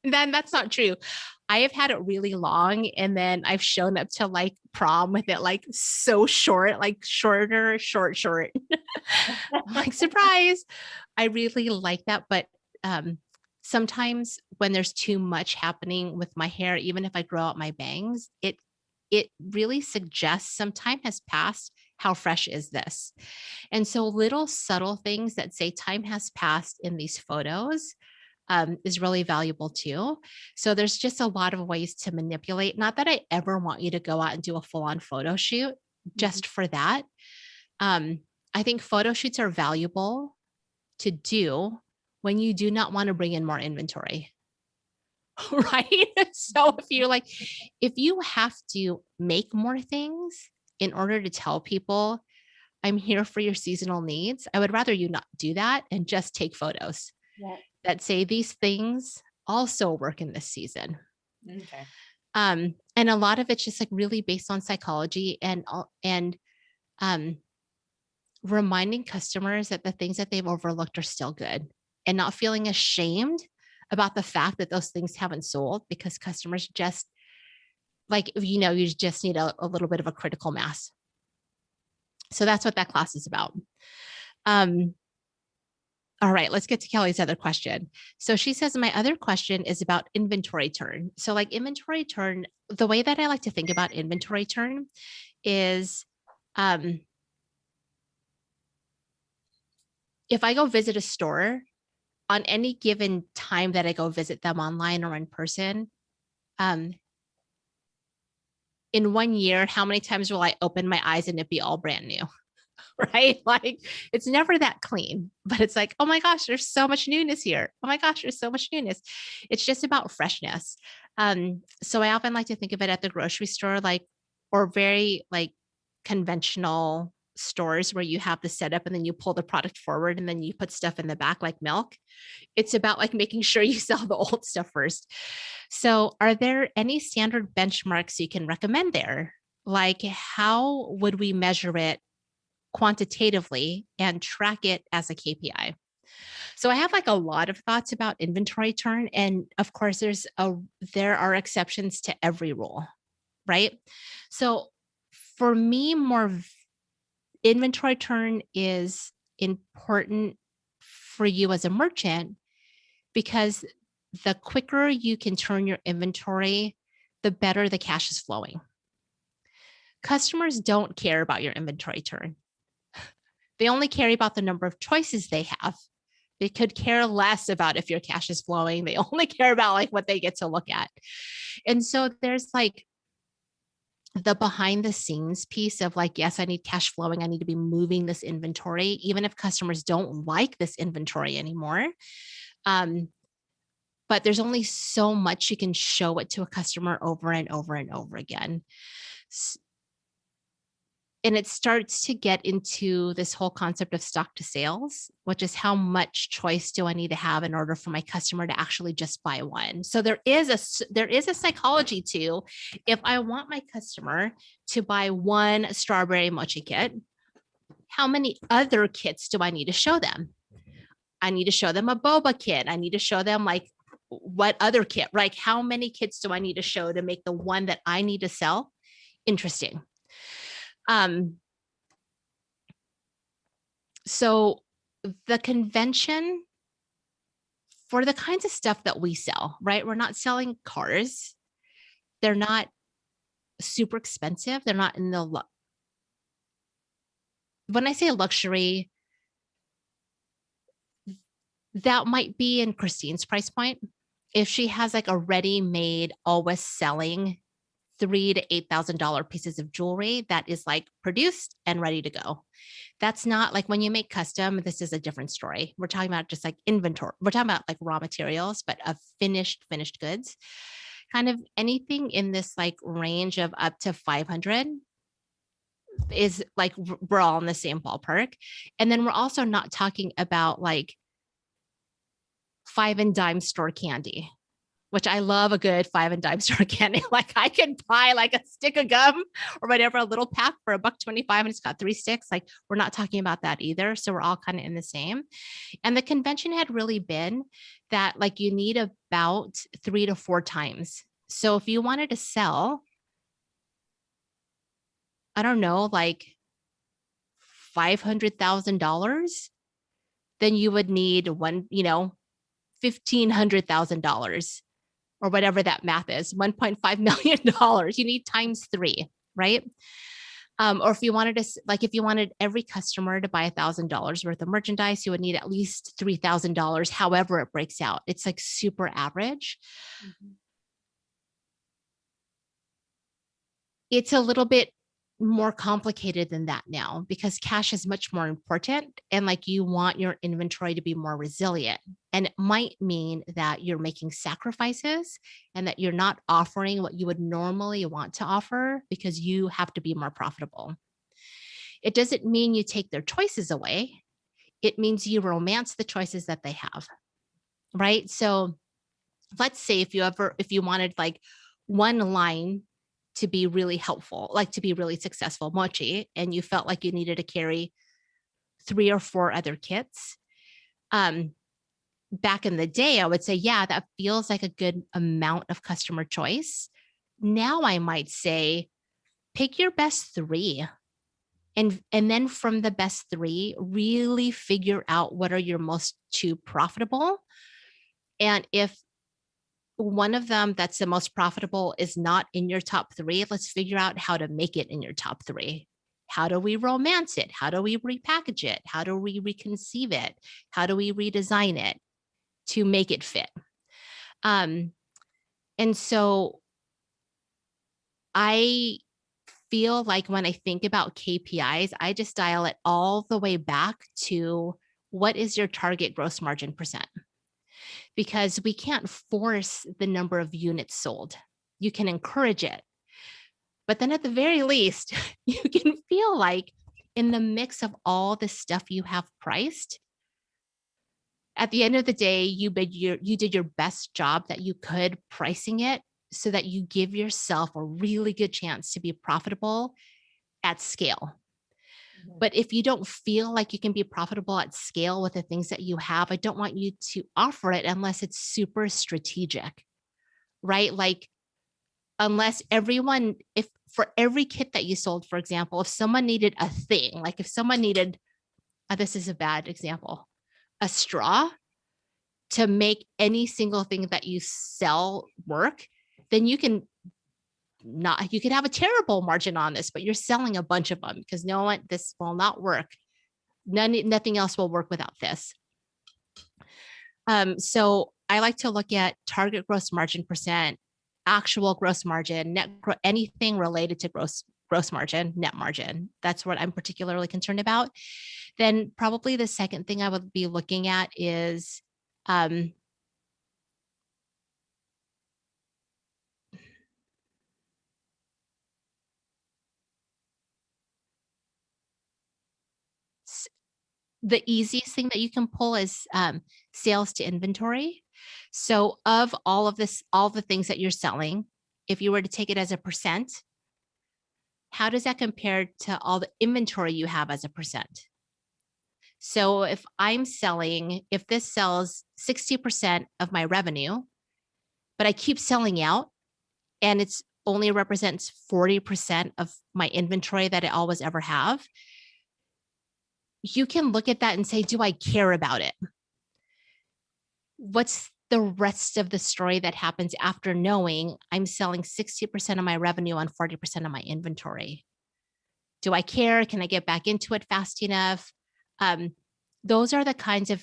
Speaker 1: Then that's not true. I have had it really long and then I've shown up to like prom with it like so short, like shorter, short. I'm like, surprise. I really like that. But sometimes when there's too much happening with my hair, even if I grow out my bangs, it really suggests some time has passed. How fresh is this? And so little subtle things that say time has passed in these photos is really valuable too. So there's just a lot of ways to manipulate. Not that I ever want you to go out and do a full on photo shoot just for that. I think photo shoots are valuable to do when you do not want to bring in more inventory. Right. So if you're like, if you have to make more things in order to tell people I'm here for your seasonal needs, I would rather you not do that and just take photos
Speaker 2: Yeah.
Speaker 1: that say these things also work in this season.
Speaker 3: Okay.
Speaker 1: And a lot of it's just like really based on psychology and reminding customers that the things that they've overlooked are still good and not feeling ashamed about the fact that those things haven't sold because customers just like, you know, you just need a little bit of a critical mass. So that's what that class is about. All right, let's get to Kelly's other question. So she says, my other question is about inventory turn. So like inventory turn, the way that I like to think about inventory turn is if I go visit a store on any given time that I go visit them online or in person, in 1 year, how many times will I open my eyes and it be all brand new? Right? Like it's never that clean, but it's like, oh my gosh, there's so much newness here. Oh my gosh, there's so much newness. It's just about freshness. So I often like to think of it at the grocery store, like, or very like conventional stores where you have the setup and then you pull the product forward and then you put stuff in the back like milk. It's about like making sure you sell the old stuff first. So are there any standard benchmarks you can recommend there? Like how would we measure it quantitatively and track it as a KPI. So I have like a lot of thoughts about inventory turn. And of course, there are exceptions to every rule, right? So for me, inventory turn is important for you as a merchant because the quicker you can turn your inventory, the better the cash is flowing. Customers don't care about your inventory turn. They only care about the number of choices they have. They could care less about if your cash is flowing. They only care about like what they get to look at. And so there's like the behind the scenes piece of like, yes, I need cash flowing. I need to be moving this inventory, even if customers don't like this inventory anymore. But there's only so much you can show it to a customer over and over and over again. And it starts to get into this whole concept of stock to sales, which is how much choice do I need to have in order for my customer to actually just buy one. So there is a psychology to, if I want my customer to buy one strawberry mochi kit, how many other kits do I need to show them? I need to show them a boba kit. I need to show them like what other kit, like how many kits do I need to show to make the one that I need to sell interesting? So the convention for the kinds of stuff that we sell, right? We're not selling cars. They're not super expensive. They're not in the, when I say luxury, that might be in Christine's price point. If she has like a ready-made, always selling $3,000 to $8,000 pieces of jewelry that is like produced and ready to go. That's not like when you make custom, this is a different story. We're talking about just like inventory. We're talking about like raw materials, but of finished goods. Kind of anything in this like range of up to 500 is like, we're all in the same ballpark. And then we're also not talking about like 5 and dime store candy, which I love a good 5 and dime store candy. Like I can buy like a stick of gum or whatever, a little pack for $1.25 and it's got 3 sticks. Like we're not talking about that either. So we're all kind of in the same. And the convention had really been that like you need about 3 to 4 times. So if you wanted to sell, I don't know, like $500,000, then you would need $1,500,000 or whatever that math is, $1.5 million. You need times 3, right? Or if you wanted every customer to buy $1,000 worth of merchandise, you would need at least $3,000, however it breaks out. It's like super average. Mm-hmm. It's a little bit more complicated than that now because cash is much more important and like you want your inventory to be more resilient. And it might mean that you're making sacrifices and that you're not offering what you would normally want to offer because you have to be more profitable. It doesn't mean you take their choices away. It means you romance the choices that they have, right? So let's say if you wanted like one line to be really helpful, like to be really successful mochi, and you felt like you needed to carry 3 or 4 other kits. Back in the day, I would say, yeah, that feels like a good amount of customer choice. Now I might say, pick your best 3. And then from the best 3, really figure out what are your most 2 profitable. And if one of them that's the most profitable is not in your top 3, let's figure out how to make it in your top 3. How do we romance it? How do we repackage it? How do we reconceive it? How do we redesign it to make it fit? And so I feel like when I think about KPIs, I just dial it all the way back to what is your target gross margin %? Because we can't force the number of units sold. You can encourage it. But then at the very least, you can feel like in the mix of all the stuff you have priced, at the end of the day, you did your best job that you could pricing it so that you give yourself a really good chance to be profitable at scale. But if you don't feel like you can be profitable at scale with the things that you have, I don't want you to offer it unless it's super strategic, right? Like, unless everyone, if for every kit that you sold, for example, if someone needed a thing, like if someone needed, this is a bad example, a straw to make any single thing that you sell work, then you can you could have a terrible margin on this, but you're selling a bunch of them because no one, this will not work. Nothing else will work without this. So I like to look at target gross margin percent, actual gross margin, anything related to gross margin, net margin. That's what I'm particularly concerned about. Then probably the second thing I would be looking at is the easiest thing that you can pull is sales to inventory. So of all of this, all the things that you're selling, if you were to take it as a percent, how does that compare to all the inventory you have as a percent? So if I'm selling, if this sells 60% of my revenue, but I keep selling out and it's only represents 40% of my inventory that I always ever have, you can look at that and say, do I care about it? What's the rest of the story that happens after knowing I'm selling 60% of my revenue on 40% of my inventory? Do I care? Can I get back into it fast enough? Those are the kinds of,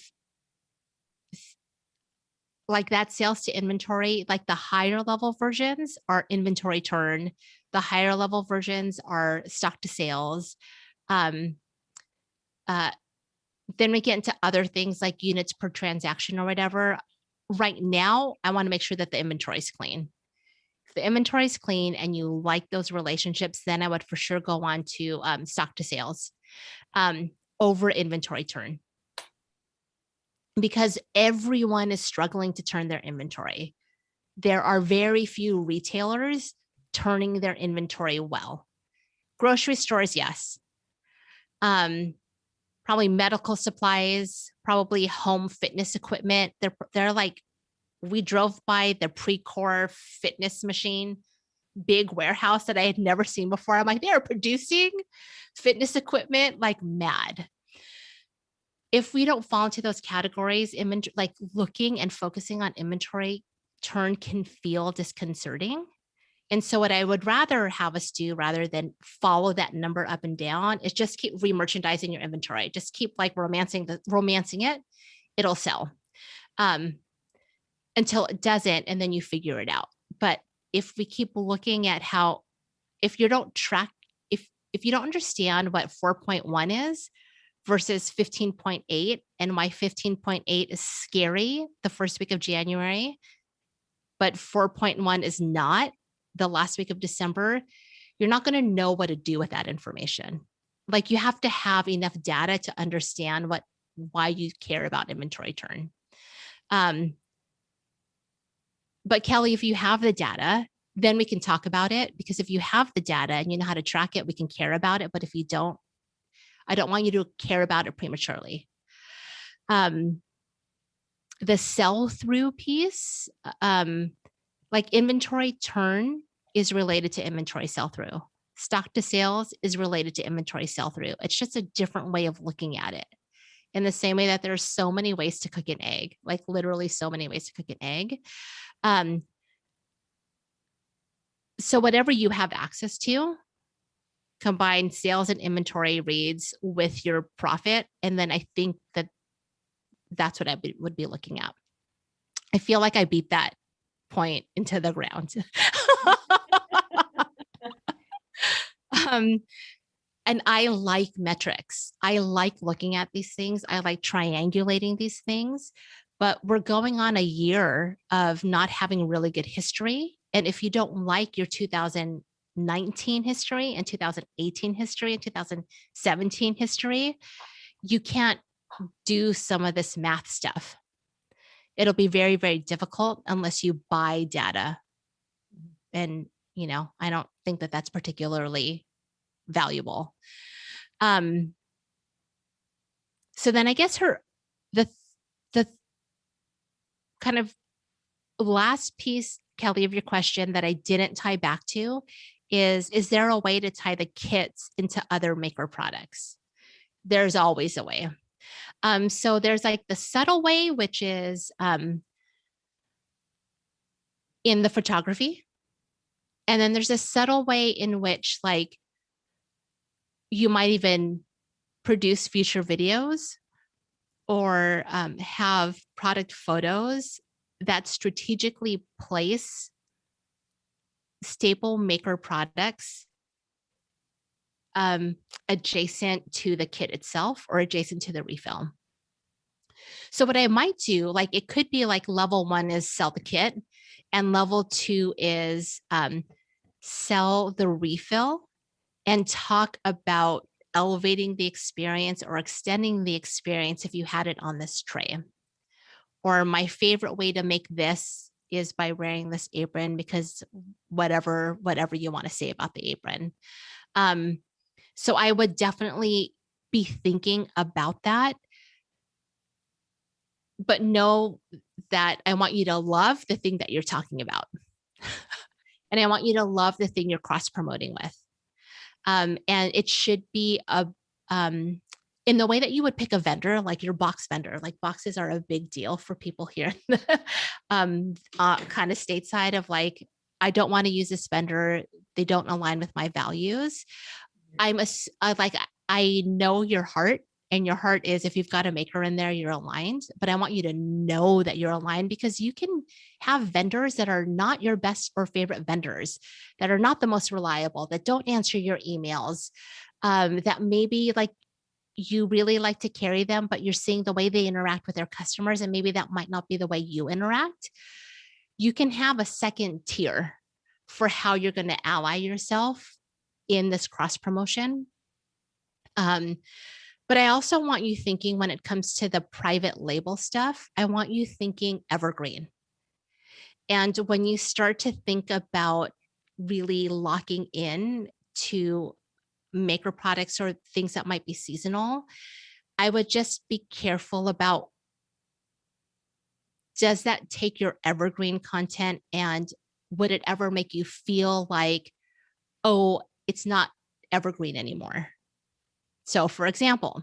Speaker 1: like that sales to inventory, like the higher level versions are inventory turn. The higher level versions are stock to sales. Then we get into other things like units per transaction or whatever. Right now, I want to make sure that the inventory is clean. If the inventory is clean and you like those relationships, then I would for sure go on to stock to sales over inventory turn, because everyone is struggling to turn their inventory. There are very few retailers turning their inventory well. Grocery stores, yes. Probably medical supplies, probably home fitness equipment. They're like, we drove by the Precor fitness machine, big warehouse that I had never seen before. I'm like, they are producing fitness equipment like mad. If we don't fall into those categories, like looking and focusing on inventory turn can feel disconcerting. And so what I would rather have us do, rather than follow that number up and down, is just keep remerchandising your inventory. Just keep like romancing it. It'll sell until it doesn't, and then you figure it out. But if we keep looking at how, if you don't track, if you don't understand what 4.1 is versus 15.8, and why 15.8 is scary the first week of January, but 4.1 is not the last week of December, you're not going to know what to do with that information. Like, you have to have enough data to understand why you care about inventory turn. But Kelly, if you have the data, then we can talk about it, because if you have the data and you know how to track it, we can care about it. But if you don't, I don't want you to care about it prematurely. The sell-through piece, like inventory turn is related to inventory sell-through. Stock to sales is related to inventory sell-through. It's just a different way of looking at it. In the same way that there's so many ways to cook an egg, like literally so many ways to cook an egg. So whatever you have access to, combine sales and inventory reads with your profit. And then I think that's what I would be looking at. I feel like I beat that point into the ground. And I like metrics. I like looking at these things. I like triangulating these things, but we're going on a year of not having really good history. And if you don't like your 2019 history and 2018 history and 2017 history, you can't do some of this math stuff. It'll be very, very difficult unless you buy data. And, I don't think that that's particularly valuable. So then I guess the the kind of last piece, Kelly, of your question that I didn't tie back to is there a way to tie the kits into other maker products? There's always a way. So there's like the subtle way, which is in the photography. And then there's a subtle way in which like you might even produce future videos or have product photos that strategically place staple maker products adjacent to the kit itself or adjacent to the refill. So what I might do, like it could be like level 1 is sell the kit and level 2 is sell the refill and talk about elevating the experience or extending the experience if you had it on this tray. Or my favorite way to make this is by wearing this apron because whatever you want to say about the apron. So I would definitely be thinking about that, but know that I want you to love the thing that you're talking about. And I want you to love the thing you're cross promoting with. And it should be in the way that you would pick a vendor, like your box vendor. Like boxes are a big deal for people here, kind of stateside of like, I don't want to use this vendor. They don't align with my values. I know your heart, and your heart is if you've got a maker in there, you're aligned. But I want you to know that you're aligned because you can have vendors that are not your best or favorite vendors, that are not the most reliable, that don't answer your emails, that maybe like you really like to carry them, but you're seeing the way they interact with their customers, and maybe that might not be the way you interact. You can have a second tier for how you're going to ally yourself in this cross promotion. But I also want you thinking when it comes to the private label stuff, I want you thinking evergreen. And when you start to think about really locking in to maker products or things that might be seasonal, I would just be careful about, does that take your evergreen content and would it ever make you feel like, oh, it's not evergreen anymore? So for example,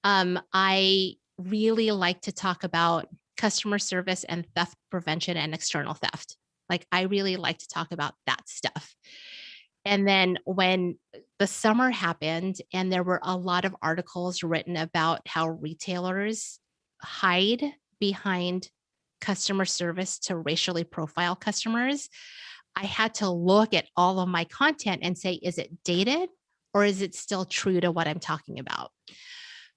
Speaker 1: I really like to talk about customer service and theft prevention and external theft. Like I really like to talk about that stuff. And then when the summer happened and there were a lot of articles written about how retailers hide behind customer service to racially profile customers, I had to look at all of my content and say, is it dated or is it still true to what I'm talking about?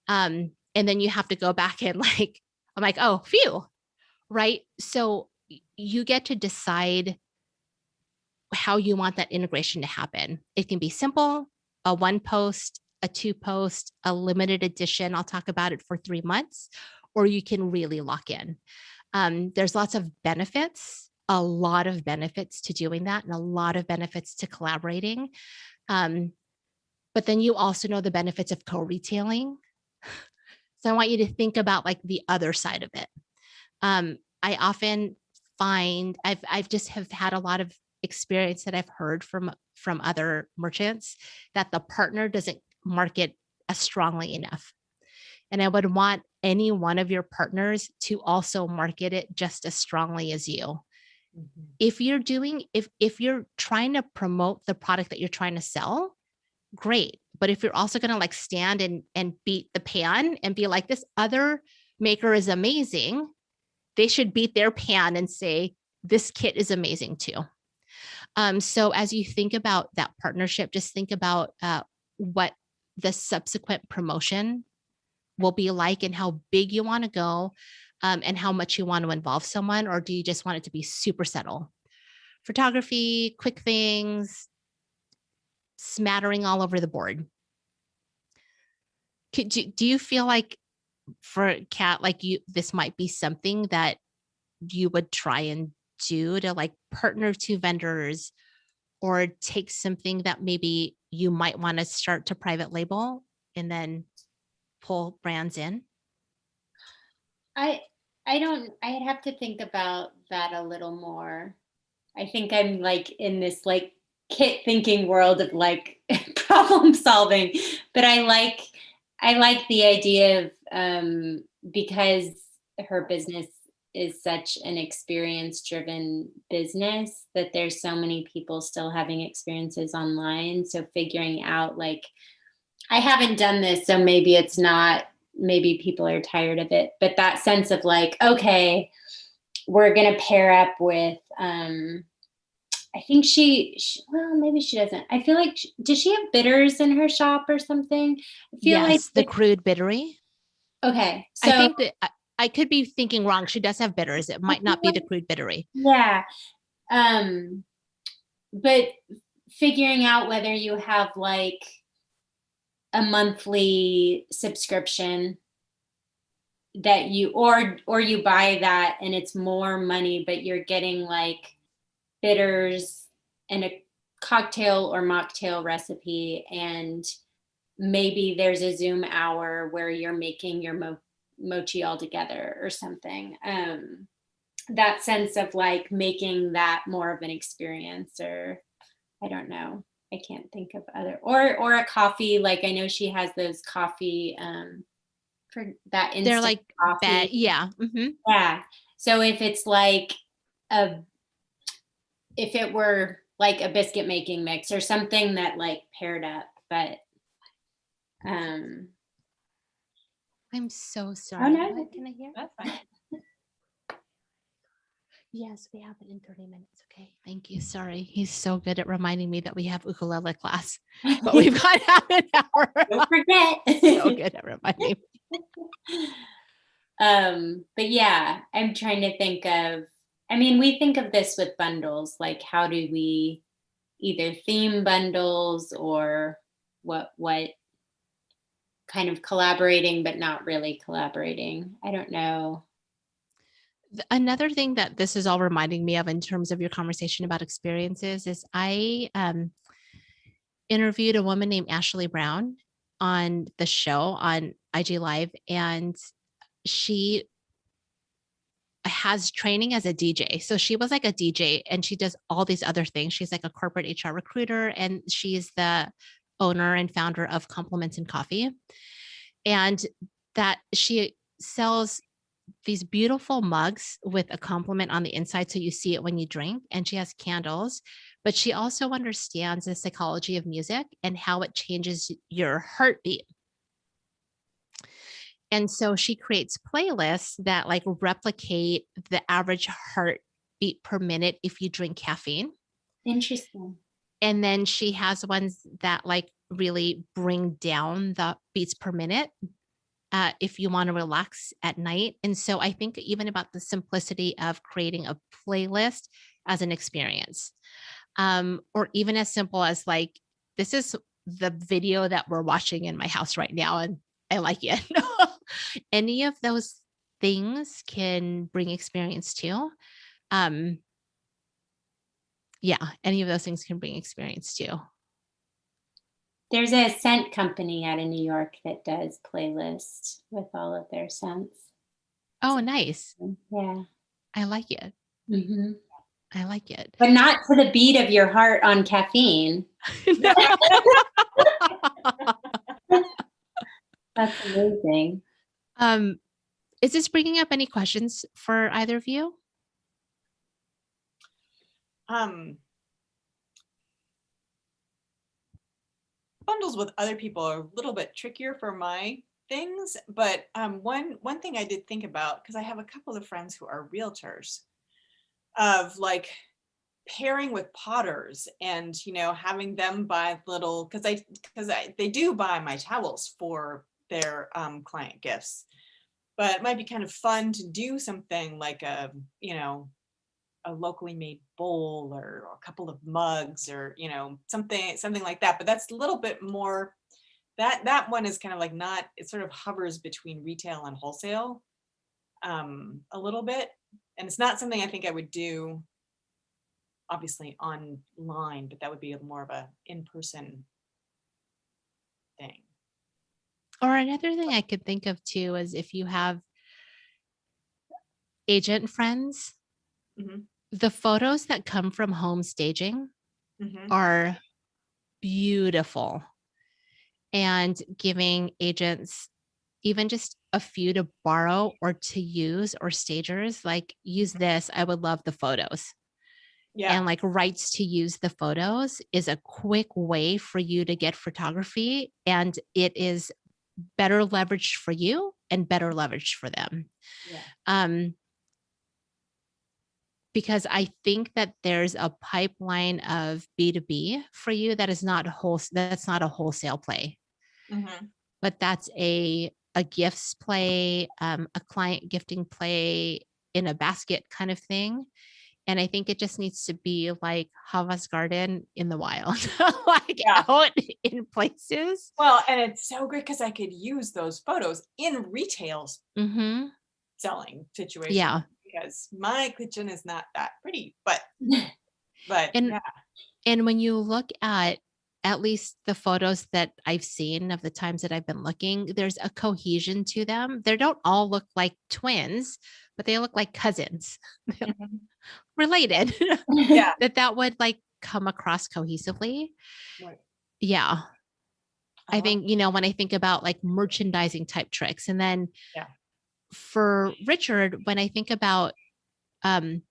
Speaker 1: And then you have to go back and like, I'm like, oh, phew, right? So you get to decide how you want that integration to happen. It can be simple, a 1 post, a 2 post, a limited edition. I'll talk about it for 3 months, or you can really lock in. There's lots of benefits, a lot of benefits to doing that, and a lot of benefits to collaborating. But then you also know the benefits of co-retailing. So I want you to think about like the other side of it. I often find I've just have had a lot of experience that I've heard from other merchants that the partner doesn't market as strongly enough. And I would want any one of your partners to also market it just as strongly as you. Mm-hmm. If you're trying to promote the product that you're trying to sell, great. But if you're also going to like stand and beat the pan and be like, this other maker is amazing, they should beat their pan and say, this kit is amazing too. So as you think about that partnership, just think about what the subsequent promotion will be like and how big you want to go and how much you want to involve someone, or do you just want it to be super subtle? Photography, quick things, smattering all over the board. Do you feel like for Kat, like this might be something that you would try and do to like partner two vendors or take something that maybe you might want to start to private label and then pull brands in?
Speaker 2: I I don't I'd have to think about that a little more. I think I'm like in this like kit thinking world of like problem solving, but I like the idea of because her business is such an experience driven business that there's so many people still having experiences online. So figuring out like I haven't done this, so maybe it's not, maybe people are tired of it, but that sense of like, okay, we're going to pair up with, I think well, maybe she doesn't. I feel like, does she have bitters in her shop or something? I feel like,
Speaker 1: Yes, the crude bittery.
Speaker 2: okay.
Speaker 1: I
Speaker 2: So,
Speaker 1: think that I could be thinking wrong. She does have bitters. It might not be the crude bittery.
Speaker 2: yeah. Um, but figuring out whether you have like a monthly subscription that you or you buy that and it's more money but you're getting like bitters and a cocktail or mocktail recipe, and maybe there's a Zoom hour where you're making your mochi all together or something. That sense of like making that more of an experience, or I don't know, I can't think of other, or a coffee, like I know she has those coffee for that
Speaker 1: They're
Speaker 2: instant
Speaker 1: like
Speaker 2: coffee.
Speaker 1: yeah. Mm-hmm.
Speaker 2: Yeah. So if it's like a, if it were like a biscuit making mix or something that like paired up, but um
Speaker 1: I'm so
Speaker 2: oh
Speaker 1: sorry.
Speaker 2: no,
Speaker 1: What can I hear?
Speaker 3: That's fine.
Speaker 1: Yes, we have it in 30 minutes. Okay. Thank you. Sorry. He's so good at reminding me that we have ukulele class, but we've got half an hour.
Speaker 2: don't forget.
Speaker 1: So good at reminding me.
Speaker 2: But yeah, I'm trying to think of, I mean, we think of this with bundles, like how do we either theme bundles or what kind of collaborating but not really collaborating. I don't know.
Speaker 1: Another thing that this is all reminding me of in terms of your conversation about experiences is I interviewed a woman named Ashley Brown on the show on IG Live, and she has training as a DJ. So she was like a DJ and she does all these other things. She's like a corporate HR recruiter, and she's the owner and founder of Compliments and Coffee. And that she sells these beautiful mugs with a compliment on the inside. So you see it when you drink, and she has candles, but she also understands the psychology of music and how it changes your heartbeat. And so she creates playlists that like replicate the average heartbeat per minute if you drink caffeine.
Speaker 2: Interesting.
Speaker 1: And then she has ones that like really bring down the beats per minute if you want to relax at night. And so I think even about the simplicity of creating a playlist as an experience, or even as simple as like, this is the video that we're watching in my house right now, and I like it. Any of those things can bring experience too. Yeah, any of those things can bring experience too.
Speaker 2: There's a scent company out of New York that does playlists with all of their scents.
Speaker 1: Oh, nice.
Speaker 2: Yeah.
Speaker 1: I like it.
Speaker 2: Mm-hmm.
Speaker 1: I like it.
Speaker 2: But not to the beat of your heart on caffeine. That's amazing.
Speaker 1: Is this bringing up any questions for either of you?
Speaker 3: Bundles with other people are a little bit trickier for my things, but one thing I did think about, because I have a couple of friends who are realtors, of like pairing with potters and having them buy little, because they do buy my towels for their client gifts, but it might be kind of fun to do something like a locally made bowl or a couple of mugs or something like that. But that's a little bit more, that one is kind of like, not, it sort of hovers between retail and wholesale a little bit, and it's not something I think I would do obviously online, but that would be more of a in-person thing.
Speaker 1: Or another thing I could think of too is if you have agent friends,
Speaker 3: Mhm,
Speaker 1: the photos that come from home staging
Speaker 3: mhm.
Speaker 1: are beautiful, and giving agents even just a few to borrow or to use, or stagers like, use this. I would love the photos.
Speaker 3: Yeah,
Speaker 1: And like rights to use the photos is a quick way for you to get photography. And it is better leveraged for you and better leveraged for them.
Speaker 3: yeah.
Speaker 1: Um, because I think that there's a pipeline of B2B for you that is not that's not a wholesale play,
Speaker 3: Mhm.
Speaker 1: but that's a gifts play, a client gifting play in a basket kind of thing. And I think it just needs to be like Hava's Garden in the wild, like
Speaker 3: Yeah.
Speaker 1: out in places.
Speaker 3: Well, and it's so great because I could use those photos in retail
Speaker 1: Hmm.
Speaker 3: selling situations
Speaker 1: Yeah.
Speaker 3: because my kitchen is not that pretty, but
Speaker 1: And
Speaker 3: yeah.
Speaker 1: and when you look at least the photos that I've seen of the times that I've been looking, there's a cohesion to them. They don't all look like twins, but they look like cousins.
Speaker 3: Mhm.
Speaker 1: Related.
Speaker 3: Yeah.
Speaker 1: That would like come across cohesively.
Speaker 3: Right.
Speaker 1: Yeah.
Speaker 3: I
Speaker 1: I
Speaker 3: love
Speaker 1: think, when I think about like merchandising type tricks, and then
Speaker 3: Yeah.
Speaker 1: for Richard, when I think about um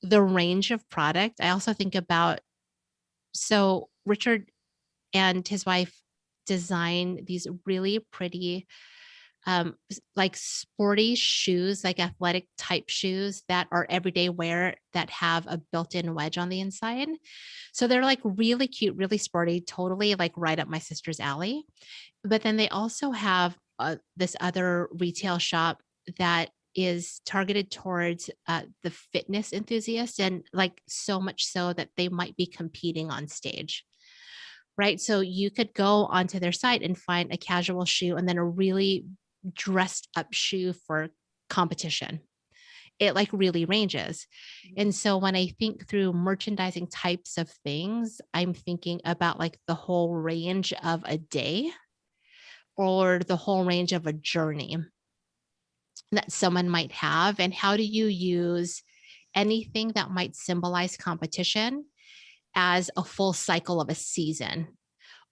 Speaker 1: the range of product, I also think about, so Richard and his wife design these really pretty like sporty shoes, like athletic type shoes that are everyday wear that have a built-in wedge on the inside. So they're like really cute, really sporty, totally like right up my sister's alley. But then they also have this other retail shop that is targeted towards the fitness enthusiast, and like so much so that they might be competing on stage. Right. So you could go onto their site and find a casual shoe and then a really dressed up shoe for competition. It like really ranges. And so when I think through merchandising types of things, I'm thinking about like the whole range of a day or the whole range of a journey that someone might have. And how do you use anything that might symbolize competition as a full cycle of a season,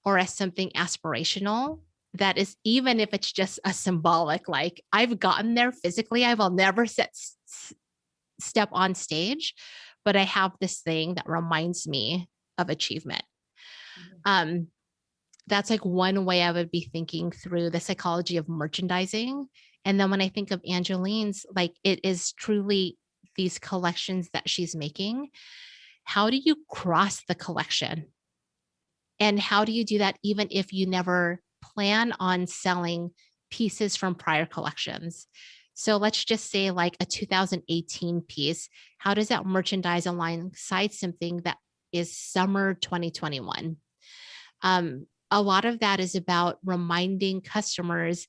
Speaker 1: or as something aspirational that is, even if it's just a symbolic, like I've gotten there physically, I will never step on stage, but I have this thing that reminds me of achievement.
Speaker 3: Mhm.
Speaker 1: That's like one way I would be thinking through the psychology of merchandising. And then when I think of Angeline's, like it is truly these collections that she's making. How do you cross the collection? And how do you do that even if you never plan on selling pieces from prior collections? So let's just say like a 2018 piece. How does that merchandise alongside something that is summer 2021? A lot of that is about reminding customers,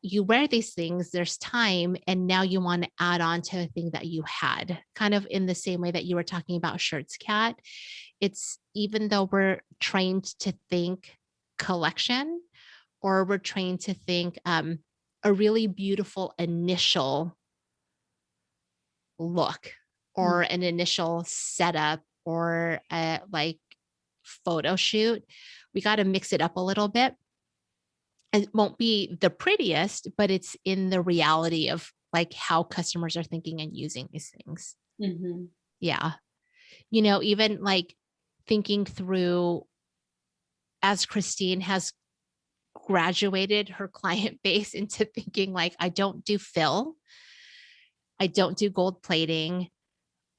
Speaker 1: you wear these things, there's time, and now you want to add on to a thing that you had, kind of in the same way that you were talking about shirts, Kat. It's, even though we're trained to think collection, or we're trained to think a really beautiful initial look, or an initial setup, or a like photo shoot, we got to mix it up a little bit. It won't be the prettiest, but it's in the reality of like how customers are thinking and using these things.
Speaker 2: Mm-hmm.
Speaker 1: Yeah. Even like thinking through, as Christine has graduated her client base into thinking like, I don't do fill, I don't do gold plating,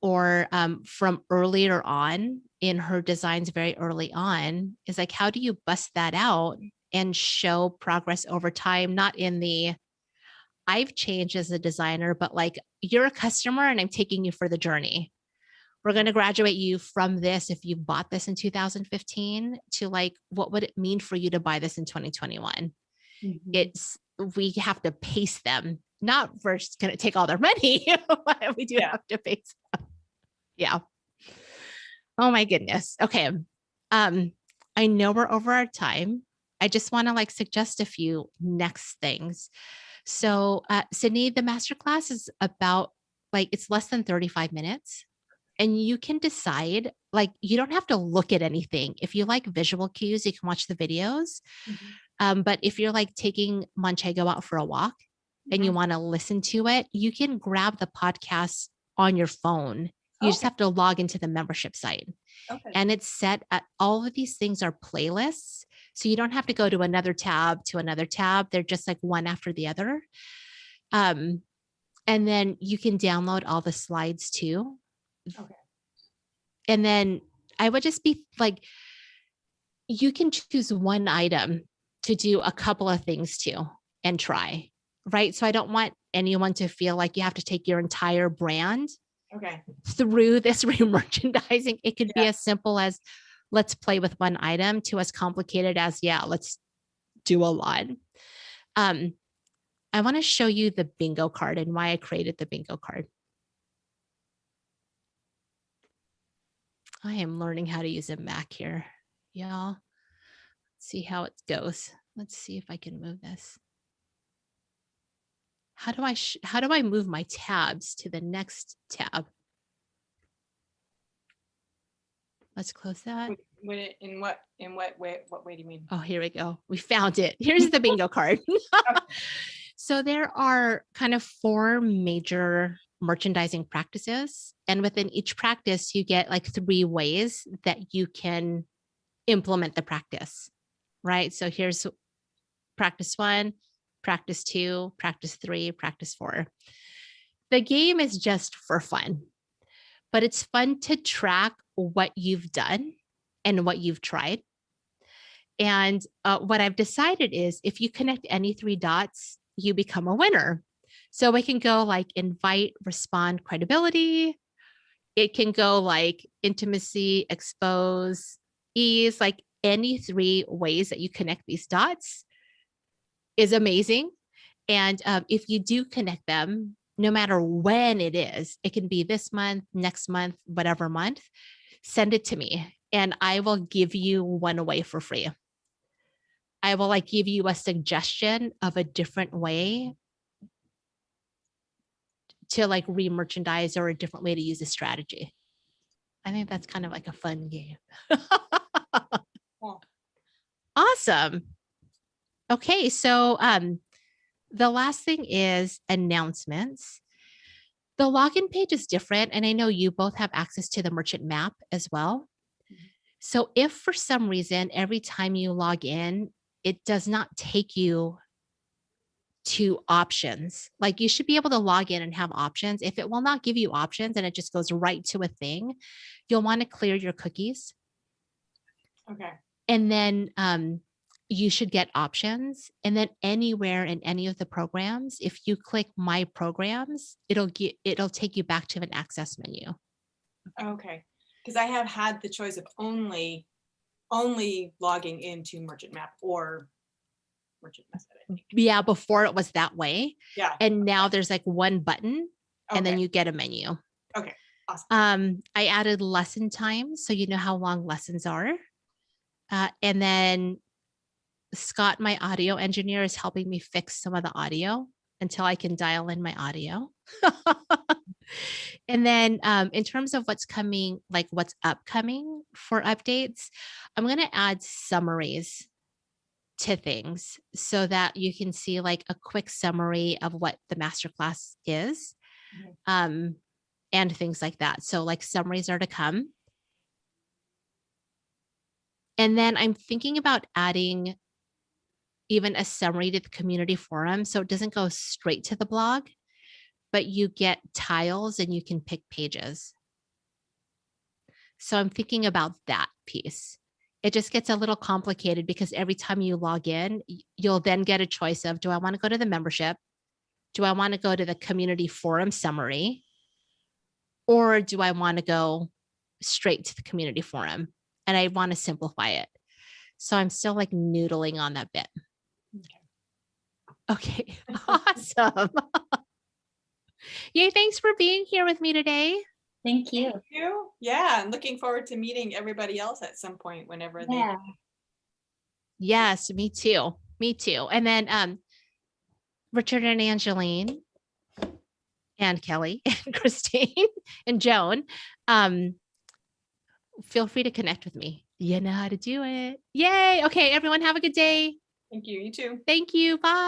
Speaker 1: or from earlier on in her designs, very early on, is like, how do you bust that out and show progress over time? Not in the, I've changed as a designer, but like, you're a customer and I'm taking you for the journey. We're going to graduate you from this, if you bought this in 2015, to like, what would it mean for you to buy this in 2021?
Speaker 2: Mm-hmm.
Speaker 1: It's, we have to pace them, not we're just going to take all their money. But we do have to pace them. Yeah. Oh my goodness. Okay. I know we're over our time. I just want to like suggest a few next things. So, Sydney, the masterclass is about like, it's less than 35 minutes. And you can decide, like, you don't have to look at anything. If you like visual cues, you can watch the videos. But if you're like taking Manchego out for a walk and you want to listen to it, you can grab the podcast on your phone. You just have to log into the membership site. And it's set at all of these things are playlists. So you don't have to go to another tab to another tab. They're just like one after the other. And then you can download all the slides too. And then I would just be like, you can choose one item to do a couple of things to and try, right? So I don't want anyone to feel like you have to take your entire brand through this re-merchandising. It could be as simple as let's play with one item to as complicated as, let's do a lot. I want to show you the bingo card and why I created the bingo card. I am learning how to use a Mac here, y'all. See how it goes. Let's see if I can move this. How do I move my tabs to the next tab? Let's close that.
Speaker 3: In what way do you mean?
Speaker 1: Oh, here we go. We found it. Here's the bingo card. So there are kind of 4 major merchandising practices. And within each practice, you get like 3 ways that you can implement the practice, right? So here's practice 1, practice 2, practice 3, practice 4. The game is just for fun, but it's fun to track what you've done and what you've tried. And what I've decided is if you connect any 3 dots, you become a winner. So it can go like invite, respond, credibility. It can go like intimacy, expose, ease, like any 3 ways that you connect these dots is amazing. And if you do connect them, no matter when it is, it can be this month, next month, whatever month, send it to me and I will give you one away for free. I will like give you a suggestion of a different way to like re-merchandise or a different way to use a strategy. I think that's kind of like a fun game. Awesome. Okay, so the last thing is announcements. The login page is different, and I know you both have access to the merchant map as well. So if for some reason, every time you log in, it does not take you to options, like you should be able to log in and have options. If it will not give you options and it just goes right to a thing, you'll want to clear your cookies. And then you should get options. And then anywhere in any of the programs, if you click my programs, it'll take you back to an access menu.
Speaker 3: Because I have had the choice of only logging into Merchant Map or Merchant Method.
Speaker 1: Yeah, before it was that way.
Speaker 3: Yeah.
Speaker 1: And now there's like one button and then you get a menu.
Speaker 3: Okay. Awesome.
Speaker 1: I added lesson times so you know how long lessons are. And then Scott, my audio engineer, is helping me fix some of the audio until I can dial in my audio. And then in terms of what's coming, like what's upcoming for updates, I'm going to add summaries to things so that you can see like a quick summary of what the masterclass is and things like that. So like summaries are to come. And then I'm thinking about adding even a summary to the community forum. So it doesn't go straight to the blog, but you get tiles and you can pick pages. So I'm thinking about that piece. It just gets a little complicated because every time you log in, you'll then get a choice of, do I want to go to the membership? Do I want to go to the community forum summary? Or do I want to go straight to the community forum? And I want to simplify it. So I'm still like noodling on that bit. Okay, awesome. Yay, thanks for being here with me today.
Speaker 2: Thank you.
Speaker 3: Thank you. Yeah, I'm looking forward to meeting everybody else at some point whenever they.
Speaker 1: Yes, me too. Me too. And then Richard and Angeline and Kelly and Christine and Joan. Feel free to connect with me. You know how to do it. Yay. Okay, everyone, have a good day.
Speaker 3: Thank you. You too.
Speaker 1: Thank you. Bye.